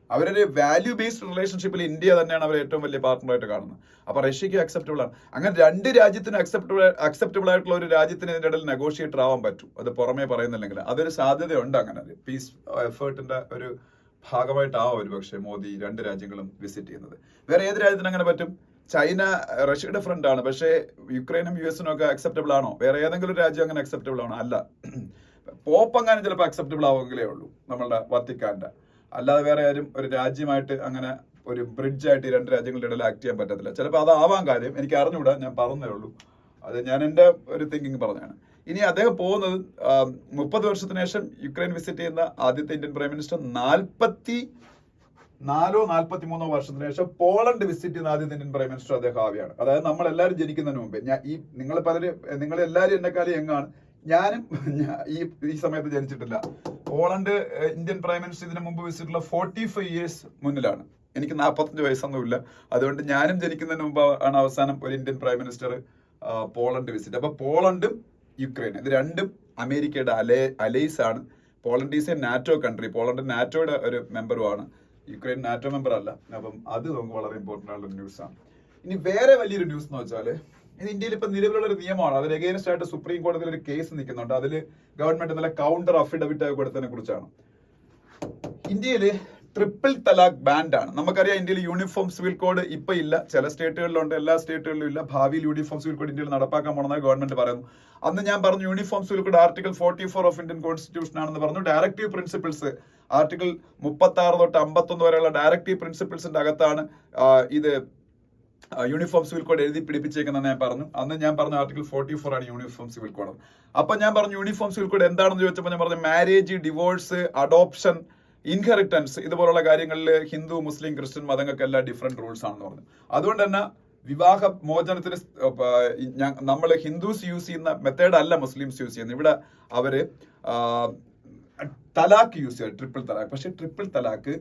അവരൊരു വാല്യൂ ബേസ്ഡ് റിലേഷൻഷിപ്പിൽ ഇന്ത്യ തന്നെയാണ് അവർ ഏറ്റവും വലിയ പാർട്ട്ണറായിട്ട് കാണുന്നത്. അപ്പൊ റഷ്യക്ക് അക്സെപ്റ്റബിൾ ആണ്. അങ്ങനെ 2 രാജ്യത്തിന് അക്സെപ്റ്റബിൾ ആയിട്ടുള്ള ഒരു രാജ്യത്തിന് ഇതിന്റെ ഇടയിൽ നെഗോഷിയേറ്റർ ആവാൻ പറ്റും. അത് പുറമേ പറയുന്നില്ലെങ്കിൽ അതൊരു സാധ്യതയുണ്ട്. അങ്ങനെ പീസ് എഫേർട്ടിന്റെ ഒരു ഭാഗമായിട്ടാവും ഒരു പക്ഷേ മോദി 2 രാജ്യങ്ങളും വിസിറ്റ് ചെയ്യുന്നത്. വേറെ ഏത് രാജ്യത്തിന് അങ്ങനെ പറ്റും? ചൈന റഷ്യയുടെ ഫ്രണ്ട് ആണ്, പക്ഷേ യുക്രൈനും US ഒക്കെ അക്സെപ്റ്റബിൾ ആണോ? വേറെ ഏതെങ്കിലും രാജ്യം അങ്ങനെ അക്സെപ്റ്റബിൾ ആണോ? അല്ല. പോപ്പ് അങ്ങനെ ചിലപ്പോൾ അക്സെപ്റ്റബിൾ ആവുമെങ്കിലേ ഉള്ളൂ, നമ്മളുടെ വത്തിക്കാന്റെ. അല്ലാതെ വേറെ ആരും ഒരു രാജ്യമായിട്ട് അങ്ങനെ ഒരു ബ്രിഡ്ജ് ആയിട്ട് 2 രാജ്യങ്ങളുടെ ഇടയിൽ ആക്ട് ചെയ്യാൻ പറ്റത്തില്ല. ചിലപ്പോൾ അതാവാൻ കാര്യം എനിക്ക് അറിഞ്ഞുകൂടാ, ഞാൻ പറഞ്ഞേ ഉള്ളൂ. അത് ഞാൻ എൻ്റെ ഒരു തിങ്കിങ് പറഞ്ഞാണ്. ഇനി അദ്ദേഹം പോകുന്നത് 30 വർഷത്തിന് ശേഷം യുക്രൈൻ വിസിറ്റ് ചെയ്യുന്ന ആദ്യത്തെ ഇന്ത്യൻ പ്രൈം മിനിസ്റ്റർ 44-43 വർഷത്തിന് ശേഷം പോളണ്ട് വിസിറ്റ് ചെയ്യുന്ന ആദ്യത്തെ ഇന്ത്യൻ പ്രൈം മിനിസ്റ്റർ അദ്ദേഹം ആവുകയാണ്. അതായത് നമ്മളെല്ലാവരും ജനിക്കുന്നതിന് മുമ്പേ, നിങ്ങളെല്ലാവരും എന്നെക്കാളും യങ്ങാണ്. ഞാനും ഈ സമയത്ത് ജനിച്ചിട്ടില്ല. പോളണ്ട് ഇന്ത്യൻ പ്രൈം മിനിസ്റ്റർ ഇതിനു മുമ്പ് വിസിറ്റുള്ള 45 years മുന്നിലാണ്. എനിക്ക് 45 വയസ്സൊന്നുമില്ല. അതുകൊണ്ട് ഞാനും ജനിക്കുന്നതിന് മുമ്പ് ആണ് അവസാനം ഒരു Indian prime minister Poland visit. അപ്പൊ പോളണ്ടും യുക്രൈൻ ഇത് രണ്ടും അമേരിക്കയുടെ അലൈസ് ആണ്. Poland is a NATO country. Poland നാറ്റോയുടെ ഒരു മെമ്പറുമാണ്. യുക്രൈൻ നാറ്റോ മെമ്പർ അല്ല. അപ്പം അത് നമുക്ക് വളരെ ഇമ്പോർട്ടന്റ് ആയിട്ടുള്ള ന്യൂസാണ്. ഇനി വേറെ വലിയൊരു ന്യൂസ് എന്ന് വെച്ചാല് ഇത് ഇന്ത്യയിൽ ഇപ്പൊ നിലവിലുള്ള ഒരു നിയമമാണ്. അതിൽ എഗെയിൻസ്റ്റ് ആയിട്ട് സുപ്രീം കോടതിയിൽ ഒരു കേസ് നിൽക്കുന്നുണ്ട്. അതിൽ ഗവൺമെന്റ് ഇന്നലെ കൗണ്ടർ അഫിഡവിറ്റ് കൊടുത്തതിനെ കുറിച്ചാണ്. ഇന്ത്യയില് ട്രിപ്പിൾ തലാഖ് ബാൻഡ് ആണ്. നമുക്കറിയാം ഇന്ത്യയിൽ യൂണിഫോം സിവിൽ കോഡ് ഇപ്പൊ ഇല്ല, ചില സ്റ്റേറ്റുകളിലുണ്ട്, എല്ലാ സ്റ്റേറ്റുകളിലും ഇല്ല. ഭാവിയിൽ യൂണിഫോം സിവിൽ കോഡ് ഇന്ത്യയിൽ നടപ്പാക്കാൻ പോണെന്നാണ് ഗവൺമെന്റ് പറയുന്നു. അന്ന് ഞാൻ പറഞ്ഞു uniform civil code article 44 of Indian constitution ആണെന്ന് പറഞ്ഞു. ഡയറക്റ്റീവ് പ്രിൻസിപ്പിൾസ് ആർട്ടിക്കിൾ 36 തൊട്ട് 51 വരെയുള്ള ഡയറക്റ്റീവ് പ്രിൻസിപ്പിൾസിന്റെ അകത്താണ് ഇത് യൂണിഫോം സിവിൽ കോഡ് എഴുതി പിടിപ്പിച്ചേക്കുന്നതെന്ന് ഞാൻ പറഞ്ഞു. അന്ന് ഞാൻ പറഞ്ഞു ആർട്ടിക്കിൾ 44 ആണ് യൂണിഫോം സിവിൽ കോഡ്. അപ്പൊ ഞാൻ പറഞ്ഞു യൂണിഫോം സിവിൽ കോഡ് എന്താണെന്ന് ചോദിച്ചപ്പോൾ ഞാൻ പറഞ്ഞു മാരേജ്, ഡിവോഴ്സ്, അഡോപ്ഷൻ, ഇൻഹെറിറ്റൻസ് ഇതുപോലുള്ള കാര്യങ്ങളിൽ ഹിന്ദു, മുസ്ലിം, ക്രിസ്ത്യൻ മതങ്ങൾക്കെല്ലാം ഡിഫറെന്റ് റൂൾസ് ആണെന്ന് പറഞ്ഞു. അതുകൊണ്ട് തന്നെ വിവാഹ മോചനത്തിന് നമ്മൾ ഹിന്ദുസ് യൂസ് ചെയ്യുന്ന മെത്തേഡ് അല്ല മുസ്ലിംസ് യൂസ് ചെയ്യുന്നത്. ഇവിടെ അവര് തലാഖ് യൂസ് ചെയ്യുക, ട്രിപ്പിൾ തലാഖ്. പക്ഷെ ട്രിപ്പിൾ തലാഖ്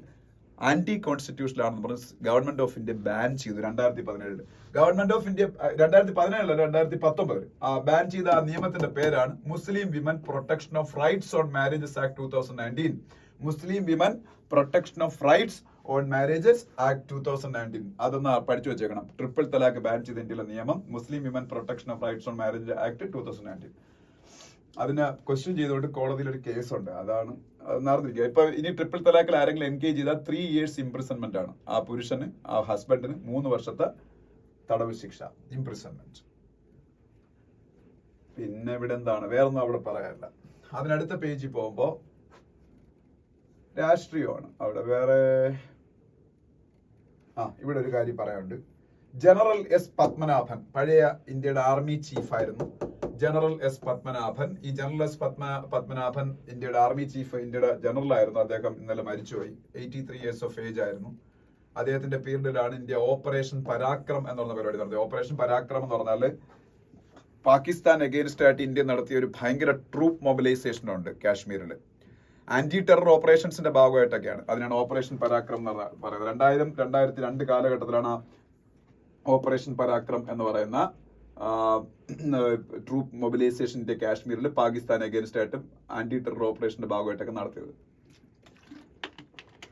ആന്റി കോൺസ്റ്റിറ്റ്യൂഷണൽ ആണെന്ന് പറഞ്ഞ് ഗവൺമെന്റ് ഓഫ് ഇന്ത്യ ബാൻ ചെയ്തു 2017. ഗവൺമെന്റ് ഓഫ് ഇന്ത്യ 2017 2019 ബാൻ ചെയ്ത ആ നിയമത്തിന്റെ പേരാണ് മുസ്ലിം women protection of rights on marriages act 2019. Muslim women protection of rights on marriages act 2019. അതൊന്ന് പഠിച്ചു വെച്ചേക്കണം. ട്രിപ്പിൾ തലാഖ് ബാൻ ചെയ്ത ഇന്ത്യയിലെ നിയമം മുസ്ലിം women protection of rights on marriage act 2019. അതിനെ ക്വസ്റ്റ്യൻ ചെയ്തുകൊണ്ട് കോടതിയിൽ ഒരു കേസുണ്ട്. അതാണ് നടന്നിരിക്കുക. ഇപ്പൊ ഇനി ട്രിപ്പിൾ തലാഖിൽ ആരെങ്കിലും എൻഗേജ് ചെയ്താൽ 3 years ഇംപ്രിസൺമെന്റ് ആണ്. ആ പുരുഷന്, ആ ഹസ്ബൻഡിന് 3 വർഷത്തെ തടവ് ശിക്ഷ, ഇംപ്രിസൺമെന്റ്. പിന്നെ ഇവിടെ എന്താണ്, വേറൊന്നും അവിടെ പറയാനില്ല. അതിനടുത്ത പേജിൽ പോകുമ്പോ രാഷ്ട്രീയമാണ്. അവിടെ വേറെ ഇവിടെ ഒരു കാര്യം പറയാനുണ്ട്. ജനറൽ എസ് പത്മനാഭൻ പഴയ ഇന്ത്യയുടെ ആർമി ചീഫ് ആയിരുന്നു. General S Padmanabhan. ഈ ജനറൽ എസ് പത്മനാഭൻ ഇന്ത്യയുടെ ആർമി ചീഫ്, ഇന്ത്യയുടെ ജനറൽ ആയിരുന്നു. അദ്ദേഹം ഇന്നലെ മരിച്ചുപോയി. 83 years ഓഫ് ഏജ് ആയിരുന്നു. അദ്ദേഹത്തിന്റെ പീരീഡിലാണ് ഇന്ത്യ ഓപ്പറേഷൻ പരാക്രം എന്ന് പറഞ്ഞ പരിപാടി നടത്തിയത്. ഓപ്പറേഷൻ പരാക്രം എന്ന് പറഞ്ഞാല് പാകിസ്ഥാൻ എഗെയിൻസ്റ്റ് ആയിട്ട് ഇന്ത്യ നടത്തിയ ഒരു ഭയങ്കര ട്രൂപ്പ് മൊബിലൈസേഷൻ ഉണ്ട് കാശ്മീരിൽ. ആന്റി ടെറർ ഓപ്പറേഷൻസിന്റെ ഭാഗമായിട്ടൊക്കെയാണ്. അതിനാണ് ഓപ്പറേഷൻ പരാക്രം എന്ന് പറയുന്നത്. 2000-2002 കാലഘട്ടത്തിലാണ് ഓപ്പറേഷൻ പരാക്രം എന്ന് പറയുന്ന ട്രൂപ്പ് മൊബിലൈസേഷൻ ഇന്ത്യ കാശ്മീരിൽ പാകിസ്ഥാൻ അഗേൻസ്റ്റ് ആയിട്ടും ആന്റി ടെറർ ഓപ്പറേഷന്റെ ഭാഗമായിട്ടൊക്കെ നടത്തിയത്.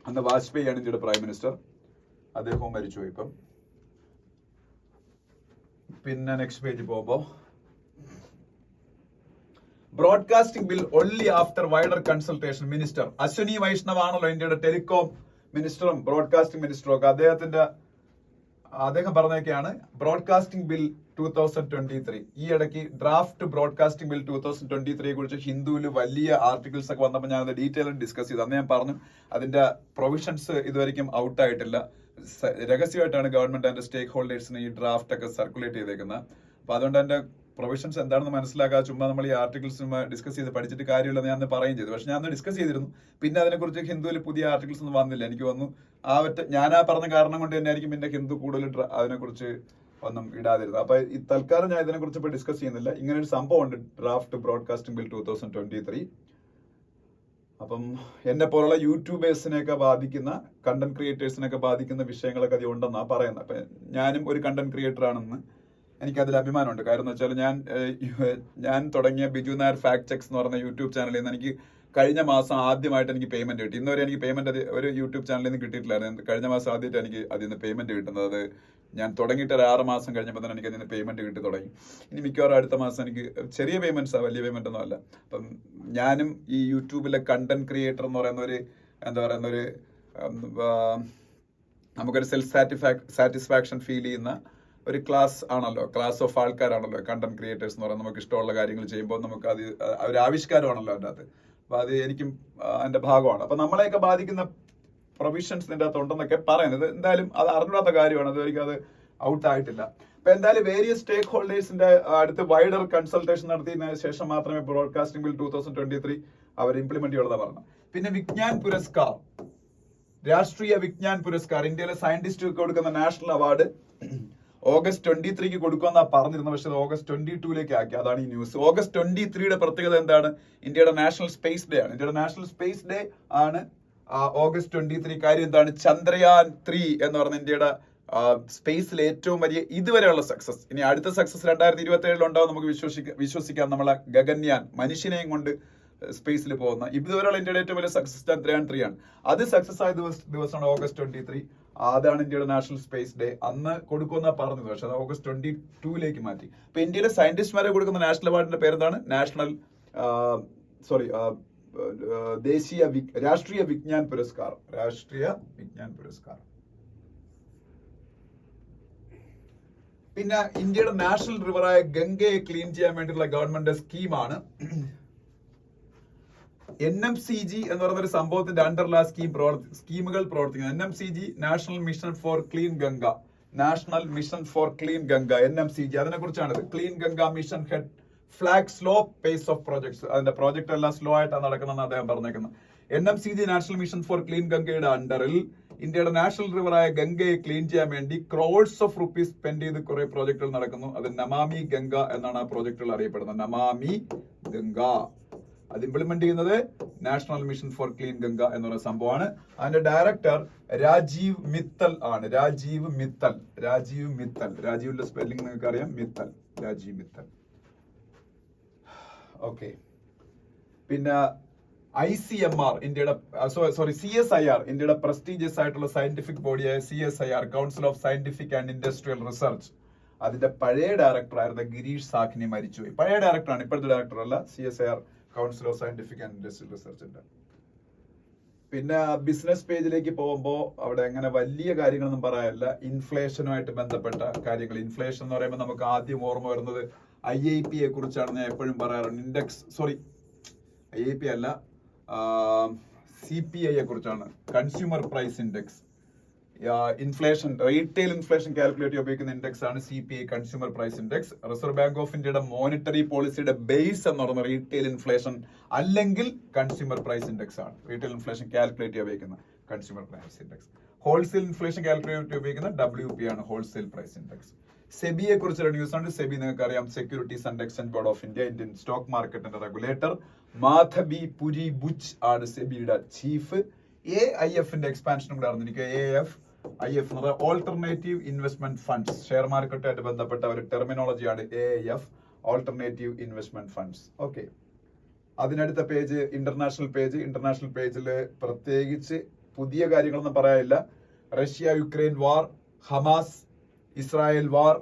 അന്ന് വാജ്പേയി ആണ് ഇന്ത്യയുടെ പ്രൈം മിനിസ്റ്റർ. അദ്ദേഹവും മരിച്ചുപോയി ഇപ്പം. പിന്നെ നെക്സ്റ്റ് പേജിൽ പോകുമ്പോ broadcasting bill only after wider consultation. Minister Ashwini Vaishnaw ആണല്ലോ ഇന്ത്യയുടെ ടെലികോം മിനിസ്റ്ററും ബ്രോഡ്കാസ്റ്റിംഗ് മിനിസ്റ്ററും ഒക്കെ. അദ്ദേഹം പറഞ്ഞൊക്കെയാണ് ബ്രോഡ്കാസ്റ്റിംഗ് ബിൽ 2023. ഈ ഇടയ്ക്ക് ഡ്രാഫ്റ്റ് ബ്രോഡ്കാസ്റ്റിംഗ് ബിൽ 2023 കുറിച്ച് ഹിന്ദുവിൽ വലിയ ആർട്ടിക്കിൾസ് ഒക്കെ വന്നപ്പോൾ ഞാൻ അത് ഡീറ്റെയിൽ ഡിസ്കസ് ചെയ്തു. അന്ന് ഞാൻ പറഞ്ഞു അതിന്റെ പ്രൊവിഷൻസ് ഇതുവരെയും ഔട്ട് ആയിട്ടില്ല. രഹസ്യമായിട്ടാണ് ഗവൺമെന്റ് അതിന്റെ സ്റ്റേക്ക് ഹോൾഡേഴ്സിന് ഈ ഡ്രാഫ്റ്റ് ഒക്കെ സർക്കുലേറ്റ് ചെയ്തേക്കുന്നത്. അപ്പൊ അതുകൊണ്ട് അതിന്റെ പ്രൊവിഷൻസ് എന്താണെന്ന് മനസ്സിലാക്കാതെ ചുമ്മാ നമ്മൾ ഈ ആർട്ടിക്കിൾസ് ഡിസ്കസ് ചെയ്ത് പഠിച്ചിട്ട് കാര്യമില്ലെന്ന് ഞാൻ പറയുകയും ചെയ്തു. പക്ഷെ ഞാൻ ഡിസ്കസ് ചെയ്തിരുന്നു. പിന്നെ അതിനെക്കുറിച്ച് ഹിന്ദുവിൽ പുതിയ ആർട്ടിക്കിൾസ് ഒന്നും വന്നില്ല. എനിക്ക് തോന്നുന്നു ഞാൻ പറഞ്ഞ കാരണം കൊണ്ട് തന്നെ ആയിരിക്കും പിന്നെ ഹിന്ദു കൂടുതൽ അതിനെക്കുറിച്ച് ഒന്നും ഇടാതിരുന്നത്. അപ്പൊ ഈ തൽക്കാലം ഞാൻ ഇതിനെക്കുറിച്ച് ഇപ്പൊ ഡിസ്കസ് ചെയ്യുന്നില്ല. ഇങ്ങനെ ഒരു സംഭവം ഉണ്ട്, ഡ്രാഫ്റ്റ് ബ്രോഡ്കാസ്റ്റിംഗ് ബിൽ 2023. അപ്പം എന്നെ പോലുള്ള യൂട്യൂബേഴ്സിനെയൊക്കെ ബാധിക്കുന്ന, കണ്ടന്റ് ക്രിയേറ്റേഴ്സിനൊക്കെ ബാധിക്കുന്ന വിഷയങ്ങളൊക്കെ അത് ഉണ്ടെന്നാ പറയുന്നത്. അപ്പൊ ഞാനും ഒരു കണ്ടന്റ് ക്രിയേറ്റർ ആണെന്ന് എനിക്കതിൽ അഭിമാനമുണ്ട്. കാര്യം എന്ന് വെച്ചാൽ ഞാൻ തുടങ്ങിയ ബിജു നായർ ഫാക്ട് ചെക്സ് എന്ന് പറഞ്ഞ യൂട്യൂബ് ചാനലിൽ നിന്ന് എനിക്ക് കഴിഞ്ഞ മാസം ആദ്യമായിട്ട് എനിക്ക് പേയ്മെന്റ് കിട്ടി. ഇന്നുവരെ എനിക്ക് പേയ്മെന്റ് ഒരു യൂട്യൂബ് ചാനലിൽ നിന്ന് കിട്ടിയിട്ടില്ലായിരുന്നു. കഴിഞ്ഞ മാസം ആദ്യമായിട്ട് എനിക്ക് അതിൽ നിന്ന് പേയ്മെന്റ് കിട്ടുന്നത്. അത് ഞാൻ തുടങ്ങിയിട്ട് ഒരു 6 മാസം കഴിഞ്ഞപ്പോൾ തന്നെ എനിക്ക് അതിന് പേയ്മെന്റ് കിട്ടി തുടങ്ങി. ഇനി മിക്കവാറും അടുത്ത മാസം എനിക്ക് ചെറിയ പേയ്മെന്റ്സാണ്, വലിയ പേയ്മെന്റ് ഒന്നും അല്ല. അപ്പം ഞാനും ഈ യൂട്യൂബിലെ കണ്ടന്റ് ക്രിയേറ്റർ എന്ന് പറയുന്ന ഒരു നമുക്കൊരു സെൽഫ് സാറ്റിസ്ഫാക്ഷൻ ഫീൽ ചെയ്യുന്ന ഒരു ക്ലാസ് ആണല്ലോ, ക്ലാസ് ഓഫ് ആൾക്കാരാണല്ലോ കണ്ടന്റ് ക്രിയേറ്റേഴ്സ് എന്ന് പറയുന്നത്. നമുക്ക് ഇഷ്ടമുള്ള കാര്യങ്ങൾ ചെയ്യുമ്പോൾ നമുക്ക് അത് ഒരു ആവിഷ്കാരമാണല്ലോ അതിൻ്റെ അകത്ത്. അപ്പൊ അത് എനിക്കും അതിന്റെ ഭാഗമാണ്. അപ്പൊ നമ്മളെയൊക്കെ ബാധിക്കുന്ന പ്രൊവിഷൻസ് ഇതിൻ്റെ അകത്ത് ഉണ്ടെന്നൊക്കെ പറയുന്നത്. എന്തായാലും അത് അറിഞ്ഞാത്ത കാര്യമാണ്. അതുവരെയ്ക്കും അത് ഔട്ട് ആയിട്ടില്ല. അപ്പൊ എന്തായാലും വേരിയസ് സ്റ്റേക്ക് ഹോൾഡേഴ്സിന്റെ അടുത്ത് വൈഡർ കൺസൾട്ടേഷൻ നടത്തിയതിനു ശേഷം മാത്രമേ ബ്രോഡ്കാസ്റ്റിംഗ് ബിൽ 2023 അവർ ഇംപ്ലിമെന്റ് ചെയ്യുള്ളതാ പറഞ്ഞു. പിന്നെ വിജ്ഞാൻ പുരസ്കാർ, രാഷ്ട്രീയ വിജ്ഞാൻ പുരസ്കാർ, ഇന്ത്യയിലെ സയന്റിസ്റ്റ് കൊടുക്കുന്ന നാഷണൽ അവാർഡ് August 23 കൊടുക്കുമെന്നാ പറഞ്ഞിരുന്നത്. പക്ഷെ August 22 ആക്കി. അതാണ് ഈ ന്യൂസ്. August 23 പ്രത്യേകത എന്താണ്? ഇന്ത്യയുടെ നാഷണൽ സ്പേസ് ഡേ ആണ്. ഇന്ത്യയുടെ നാഷണൽ സ്പേസ് ഡേ ആണ് August 23. കാര്യം എന്താണ്? ചന്ദ്രയാൻ 3 എന്ന് പറഞ്ഞ ഇന്ത്യയുടെ സ്പേസിൽ ഏറ്റവും വലിയ ഇതുവരെയുള്ള സക്സസ്. ഇനി അടുത്ത സക്സസ് 2027 ഉണ്ടാവും നമുക്ക് വിശ്വസിക്കാം. നമ്മളെ ഗഗൻയാൻ മനുഷ്യനെയും കൊണ്ട് സ്പേസിൽ പോകുന്ന ഇതുവരെയുള്ള ഇന്ത്യയുടെ ഏറ്റവും വലിയ സക്സസ് Chandrayaan-3 ആണ്. അത് സക്സസ് ആയ ദിവസമാണ് August 23. അതാണ് ഇന്ത്യയുടെ നാഷണൽ സ്പേസ് ഡേ. അന്ന് കൊടുക്കുമെന്നാ പറഞ്ഞത്, പക്ഷെ അത് August 22 മാറ്റി. ഇപ്പൊ ഇന്ത്യയിലെ സയന്റിസ്റ്റ്മാരെ കൊടുക്കുന്ന നാഷണൽ അവാർഡിന്റെ പേരെന്താണ്? ദേശീയ രാഷ്ട്രീയ വിജ്ഞാൻ പുരസ്കാർ. പിന്നെ ഇന്ത്യയുടെ നാഷണൽ റിവറായ ഗംഗയെ ക്ലീൻ ചെയ്യാൻ വേണ്ടിയിട്ടുള്ള ഗവൺമെന്റ് സ്കീമാണ് NMCG എന്ന് പറയുന്ന ഒരു സംഭവത്തിന്റെ അണ്ടറിലാ സ്കീമുകൾ പ്രവർത്തിക്കുന്നത്. NMCG, national mission four clean Ganga. NMCG അതിനെ കുറിച്ചാണ്. Clean Ganga mission head flag slow pace of projects. അതിന്റെ പ്രോജക്ട് എല്ലാം സ്ലോ ആയിട്ടാണ് നടക്കുന്നതെന്ന് അദ്ദേഹം പറഞ്ഞേക്കുന്നത്. NMCG national mission four clean ഗംഗയുടെ അണ്ടറിൽ ഇന്ത്യയുടെ നാഷണൽ റിവറായ ഗംഗയെ ക്ലീൻ ചെയ്യാൻ വേണ്ടി ക്രോഡ്സ് ഓഫ് റുപ്പീസ് സ്പെൻഡ് ചെയ്ത് കുറെ പ്രോജക്ടുകൾ നടക്കുന്നു. അത് നമാമി ഗംഗ എന്നാണ് ആ പ്രോജക്ടുകൾ അറിയപ്പെടുന്നത്. നമാമി ഗംഗ അത് ഇംപ്ലിമെന്റ് ചെയ്യുന്നത് national mission four clean Ganga എന്ന് പറയുന്ന സംഭവമാണ്. അതിന്റെ ഡയറക്ടർ രാജീവ് മിത്തൽ ആണ്. രാജീവിന്റെ സ്പെല്ലിംഗ് നിങ്ങൾക്ക് അറിയാം, രാജീവ് മിത്തൽ. ഓക്കെ. പിന്നെ ICMR ഇന്ത്യയുടെ CSIR ഇന്ത്യയുടെ പ്രസ്റ്റീജിയസ് ആയിട്ടുള്ള സയന്റിഫിക് ബോഡിയായ CSIR, council of scientific and industrial research, അതിന്റെ പഴയ ഡയറക്ടർ ആയിരുന്ന ഗിരീഷ് സാഖ്നി മരിച്ചുപോയി. പഴയ ഡയറക്ടറാണ്, ഇപ്പോഴത്തെ ഡയറക്ടർ അല്ല. CSIR council of scientific and industrial റിസർച്ചിന്റെ. പിന്നെ ബിസിനസ് പേജിലേക്ക് പോകുമ്പോൾ അവിടെ അങ്ങനെ വലിയ കാര്യങ്ങളൊന്നും പറയാനില്ല. ഇൻഫ്ലേഷനുമായിട്ട് ബന്ധപ്പെട്ട കാര്യങ്ങൾ. ഇൻഫ്ലേഷൻ എന്ന് പറയുമ്പോൾ നമുക്ക് ആദ്യം ഓർമ്മ വരുന്നത് IIP കുറിച്ചാണ്. ഞാൻ എപ്പോഴും പറയാറുണ്ട്. IIP അല്ല, CPI കുറിച്ചാണ്. Consumer price index. Inflation, retail inflation calculate ചെയ്യാൻ ഉപയോഗിക്കുന്ന ഇൻഡെക്സ് ആണ് CPI, consumer price index. Reserve bank of ഇന്ത്യയുടെ മോണിറ്ററി പോളിസിയുടെ ബേസ് എന്ന് പറയുന്ന റീറ്റെയിൽ ഇൻഫ്ലേഷൻ അല്ലെങ്കിൽ കൺസ്യൂമർ പ്രൈസ് ഇൻഡെക്സ് ആണ്. റീറ്റെയിൽ ഇൻഫ്ലേഷൻ കാൽക്കുലേറ്റ് ചെയ്യാൻ ഉപയോഗിക്കുന്ന consumer price index. Wholesale inflation calculate ചെയ്യാൻ ഉപയോഗിക്കുന്ന WP ആണ്, ഹോൾസെയിൽ പ്രൈസ് ഇൻഡെക്സ്. സെബിയെ കുറിച്ചുള്ള ന്യൂസ് ആണ്. സെബി നിങ്ങൾക്ക് അറിയാം, securities and exchange board of India, Indian stock മാർക്കറ്റിന്റെ റെഗുലേറ്റർ. മാധബി പുരി ബുച്ച് ആണ് സെബിയുടെ ചീഫ്. AIFന്റെ എക്സ്പാൻഷനും കൂടെ അറിഞ്ഞിരിക്കുക. AIF എന്ന് പറയുന്നത് ഓൾട്ടർനേറ്റീവ് ഇൻവെസ്റ്റ്മെന്റ് ഫണ്ട്സ്. ഷെയർ മാർക്കറ്റുമായിട്ട് ബന്ധപ്പെട്ട ഒരു ടെർമിനോളജിയാണ് AIF, alternative investment funds. Okay. അതിനടുത്ത പേജ് ഇന്റർനാഷണൽ പേജിൽ പ്രത്യേകിച്ച് പുതിയ കാര്യങ്ങളൊന്നും പറയാനില്ല. Russia Ukraine war, Hamas Israel war,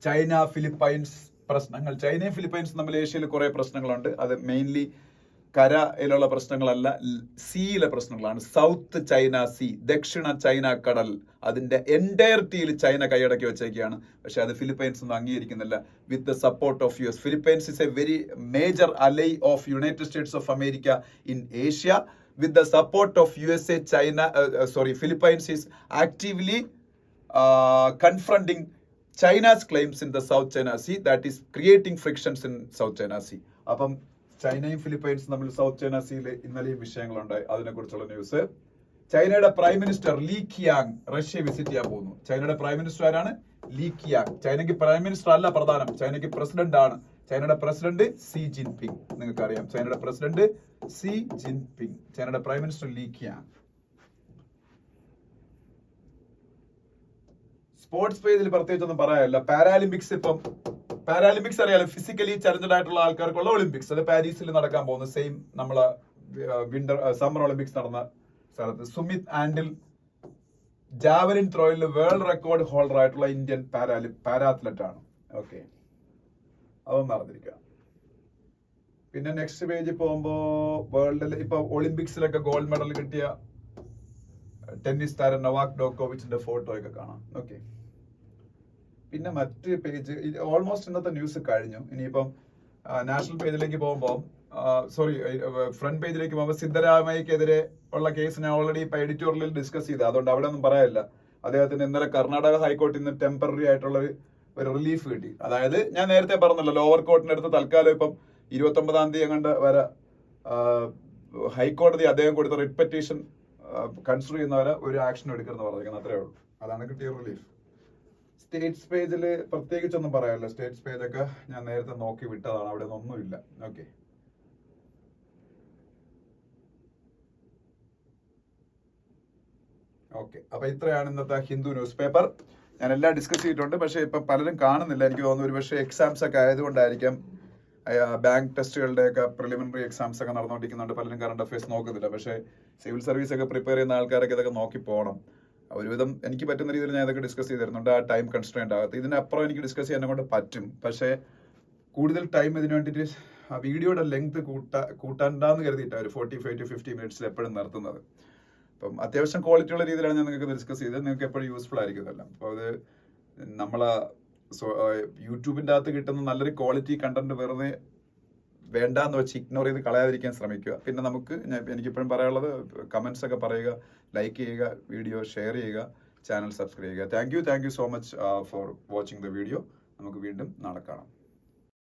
China Philippines പ്രശ്നങ്ങൾ. ചൈനയും ഫിലിപ്പൈൻസും തമ്മിൽ ഏഷ്യയിൽ കുറെ പ്രശ്നങ്ങളുണ്ട്. അത് മെയിൻലി കരയിലുള്ള പ്രശ്നങ്ങളല്ല, സീയിലെ പ്രശ്നങ്ങളാണ്. സൗത്ത് ചൈന സീ, ദക്ഷിണ ചൈന കടൽ, അതിന്റെ എൻറ്റയർറ്റിയിൽ ചൈന കൈയടക്കി വെച്ചേക്കാണ്. പക്ഷെ അത് ഫിലിപ്പൈൻസ് ഒന്നും അംഗീകരിക്കുന്നില്ല. With the support of US, Philippines is a very major ally of United States of America in Asia. With the support of USA, Philippines is actively confronting China's claims in the South China Sea, that is creating frictions in South China Sea. അപ്പം ചൈനയും ഫിലിപ്പൈൻസും തമ്മിൽ south China സീയിൽ ഇന്നലെയും വിഷയങ്ങളുണ്ടായി. അതിനെക്കുറിച്ചുള്ള news. ചൈനയുടെ prime minister Li Qiang Russia visit ചെയ്യാൻ പോകുന്നു. ചൈനയുടെ prime minister ആരാണ്? Li Qiang. ചൈനയ്ക്ക് പ്രൈം മിനിസ്റ്റർ അല്ല പ്രധാനം, ചൈനയ്ക്ക് പ്രസിഡന്റ് ആണ്. ചൈനയുടെ പ്രസിഡന്റ് സി ജിൻപിങ്, നിങ്ങൾക്കറിയാം. ചൈനയുടെ പ്രസിഡന്റ് സി ജിൻപിങ്, ചൈനയുടെ prime minister Li Qiang. Sports പേജിൽ പ്രത്യേകിച്ചൊന്നും പറയാനില്ല. പാരാലിമ്പിക്സ് അറിയാലോ, ഫിസിക്കലി ചലഞ്ചഡ് ആയിട്ടുള്ള ആൾക്കാർക്കുള്ള ഒളിമ്പിക്സ്. അത് പാരീസിൽ നടക്കാൻ പോകുന്നു. സെയിം നമ്മളെ സമ്മർ ഒളിമ്പിക്സ് നടന്ന സ്ഥലത്ത്. സുമിത് ആൻഡിൽ ജാവലിൻ ത്രോയിൽ വേൾഡ് റെക്കോർഡ് ഹോൾഡർ ആയിട്ടുള്ള ഇന്ത്യൻ പാരാത്ലറ്റ് ആണ്. ഓക്കെ, അതൊന്നും അറിഞ്ഞിരിക്കുക. പിന്നെ നെക്സ്റ്റ് പേജിൽ പോകുമ്പോ വേൾഡിൽ ഇപ്പൊ ഒളിമ്പിക്സിലൊക്കെ ഗോൾഡ് മെഡൽ കിട്ടിയ ടെന്നീസ് താരം നൊവാക് ഡോക്കോവിച്ചിന്റെ ഫോട്ടോ ഒക്കെ കാണാം. ഓക്കെ, പിന്നെ മറ്റ് പേജ് ഓൾമോസ്റ്റ് ഇന്നത്തെ ന്യൂസ് കഴിഞ്ഞു. ഇനിയിപ്പം നാഷണൽ പേജിലേക്ക് പോകുമ്പോൾ ഫ്രണ്ട് പേജിലേക്ക് പോകുമ്പോൾ സിദ്ധരാമയ്യക്കെതിരെ ഉള്ള കേസ് ഞാൻ ഓൾറെഡി ഇപ്പൊ എഡിറ്റോറിയലിൽ ഡിസ്കസ് ചെയ്ത, അതുകൊണ്ട് അവിടെ ഒന്നും പറയാനില്ല. അദ്ദേഹത്തിന് ഇന്നലെ കർണാടക ഹൈക്കോടതിയിൽ നിന്ന് ടെമ്പററി ആയിട്ടുള്ള ഒരു റിലീഫ് കിട്ടി. അതായത് ഞാൻ നേരത്തെ പറഞ്ഞല്ലോ, ലോവർ കോർട്ടിനടുത്ത് തൽക്കാലം ഇപ്പം 29-ാം തീയതി അങ്ങോട്ട് വരെ ഹൈക്കോടതി അദ്ദേഹം കൊടുത്ത റിട്ട് പെറ്റീഷൻ കൺസിഡർ ചെയ്യുന്നവരെ ഒരു ആക്ഷൻ എടുക്കുന്ന പറഞ്ഞിരിക്കുന്നത്. അത്രേ ഉള്ളൂ. അതാണ് കിട്ടിയ റിലീഫ്. സ്റ്റേറ്റ്സ് പേജിൽ പ്രത്യേകിച്ചൊന്നും പറയാനില്ല. സ്റ്റേറ്റ്സ് പേജൊക്കെ ഞാൻ നേരത്തെ നോക്കി വിട്ടതാണ്, അവിടെ ഒന്നുമില്ല. ഓക്കെ, ഓക്കെ, അപ്പൊ ഇത്രയാണ് ഇന്നത്തെ ഹിന്ദു ന്യൂസ് പേപ്പർ. ഞാൻ എല്ലാം ഡിസ്കസ് ചെയ്തിട്ടുണ്ട്, പക്ഷേ ഇപ്പം പലരും കാണുന്നില്ല. എനിക്ക് തോന്നുന്നു ഒരു പക്ഷേ എക്സാംസ് ഒക്കെ ആയതുകൊണ്ടായിരിക്കാം, ബാങ്ക് ടെസ്റ്റുകളുടെ ഒക്കെ പ്രിലിമിനറി എക്സാംസ് ഒക്കെ നടന്നുകൊണ്ടിരിക്കുന്നുണ്ട്, പലരും കറണ്ട് അഫയേഴ്സ് നോക്കുന്നില്ല. പക്ഷേ സിവിൽ സർവീസ് ഒക്കെ പ്രിപ്പയർ ചെയ്യുന്ന ആൾക്കാരൊക്കെ ഇതൊക്കെ നോക്കി പോകണം. ഒരുവിധം എനിക്ക് പറ്റുന്ന രീതിയിൽ ഞാൻ ഇതൊക്കെ ഡിസ്കസ് ചെയ്ത് തരുന്നുണ്ട്. ആ ടൈം കൺസ്ട്രെയിൻ്റ് ആകത്ത്, ഇതിനപ്പുറം എനിക്ക് ഡിസ്കസ് ചെയ്യാൻ കൊണ്ട് പറ്റും. പക്ഷേ കൂടുതൽ ടൈം ഇതിന് വേണ്ടിയിട്ട് ആ വീഡിയോയുടെ ലെങ്ത് കൂട്ടാണ്ടാന്ന് കരുതിയിട്ടാണ് ഒരു 45 to 50 മിനിറ്റ്സിൽ എപ്പോഴും നിർത്തുന്നത്. അപ്പം അത്യാവശ്യം ക്വാളിറ്റി ഉള്ള രീതിയിലാണ് ഞാൻ നിങ്ങൾക്ക് ഡിസ്കസ് ചെയ്തത്. നിങ്ങൾക്ക് എപ്പോഴും യൂസ്ഫുൾ ആയിരിക്കുമല്ലോ. അപ്പോൾ അത് നമ്മളെ യൂട്യൂബിൻ്റെ അകത്ത് കിട്ടുന്ന നല്ലൊരു ക്വാളിറ്റി കണ്ടന്റ് വെറുതെ വേണ്ടാന്ന് വെച്ച് ഇഗ്നോർ ചെയ്ത് കളയാതിരിക്കാൻ ശ്രമിക്കുക. പിന്നെ എനിക്കിപ്പോഴും പറയാനുള്ളത്, കമൻസ് ഒക്കെ പറയുക, ലൈക്ക് ചെയ്യുക, വീഡിയോ ഷെയർ ചെയ്യുക, ചാനൽ സബ്സ്ക്രൈബ് ചെയ്യുക. Thank you so much for watching the video. നമുക്ക് വീണ്ടും നാളെ കാണാം.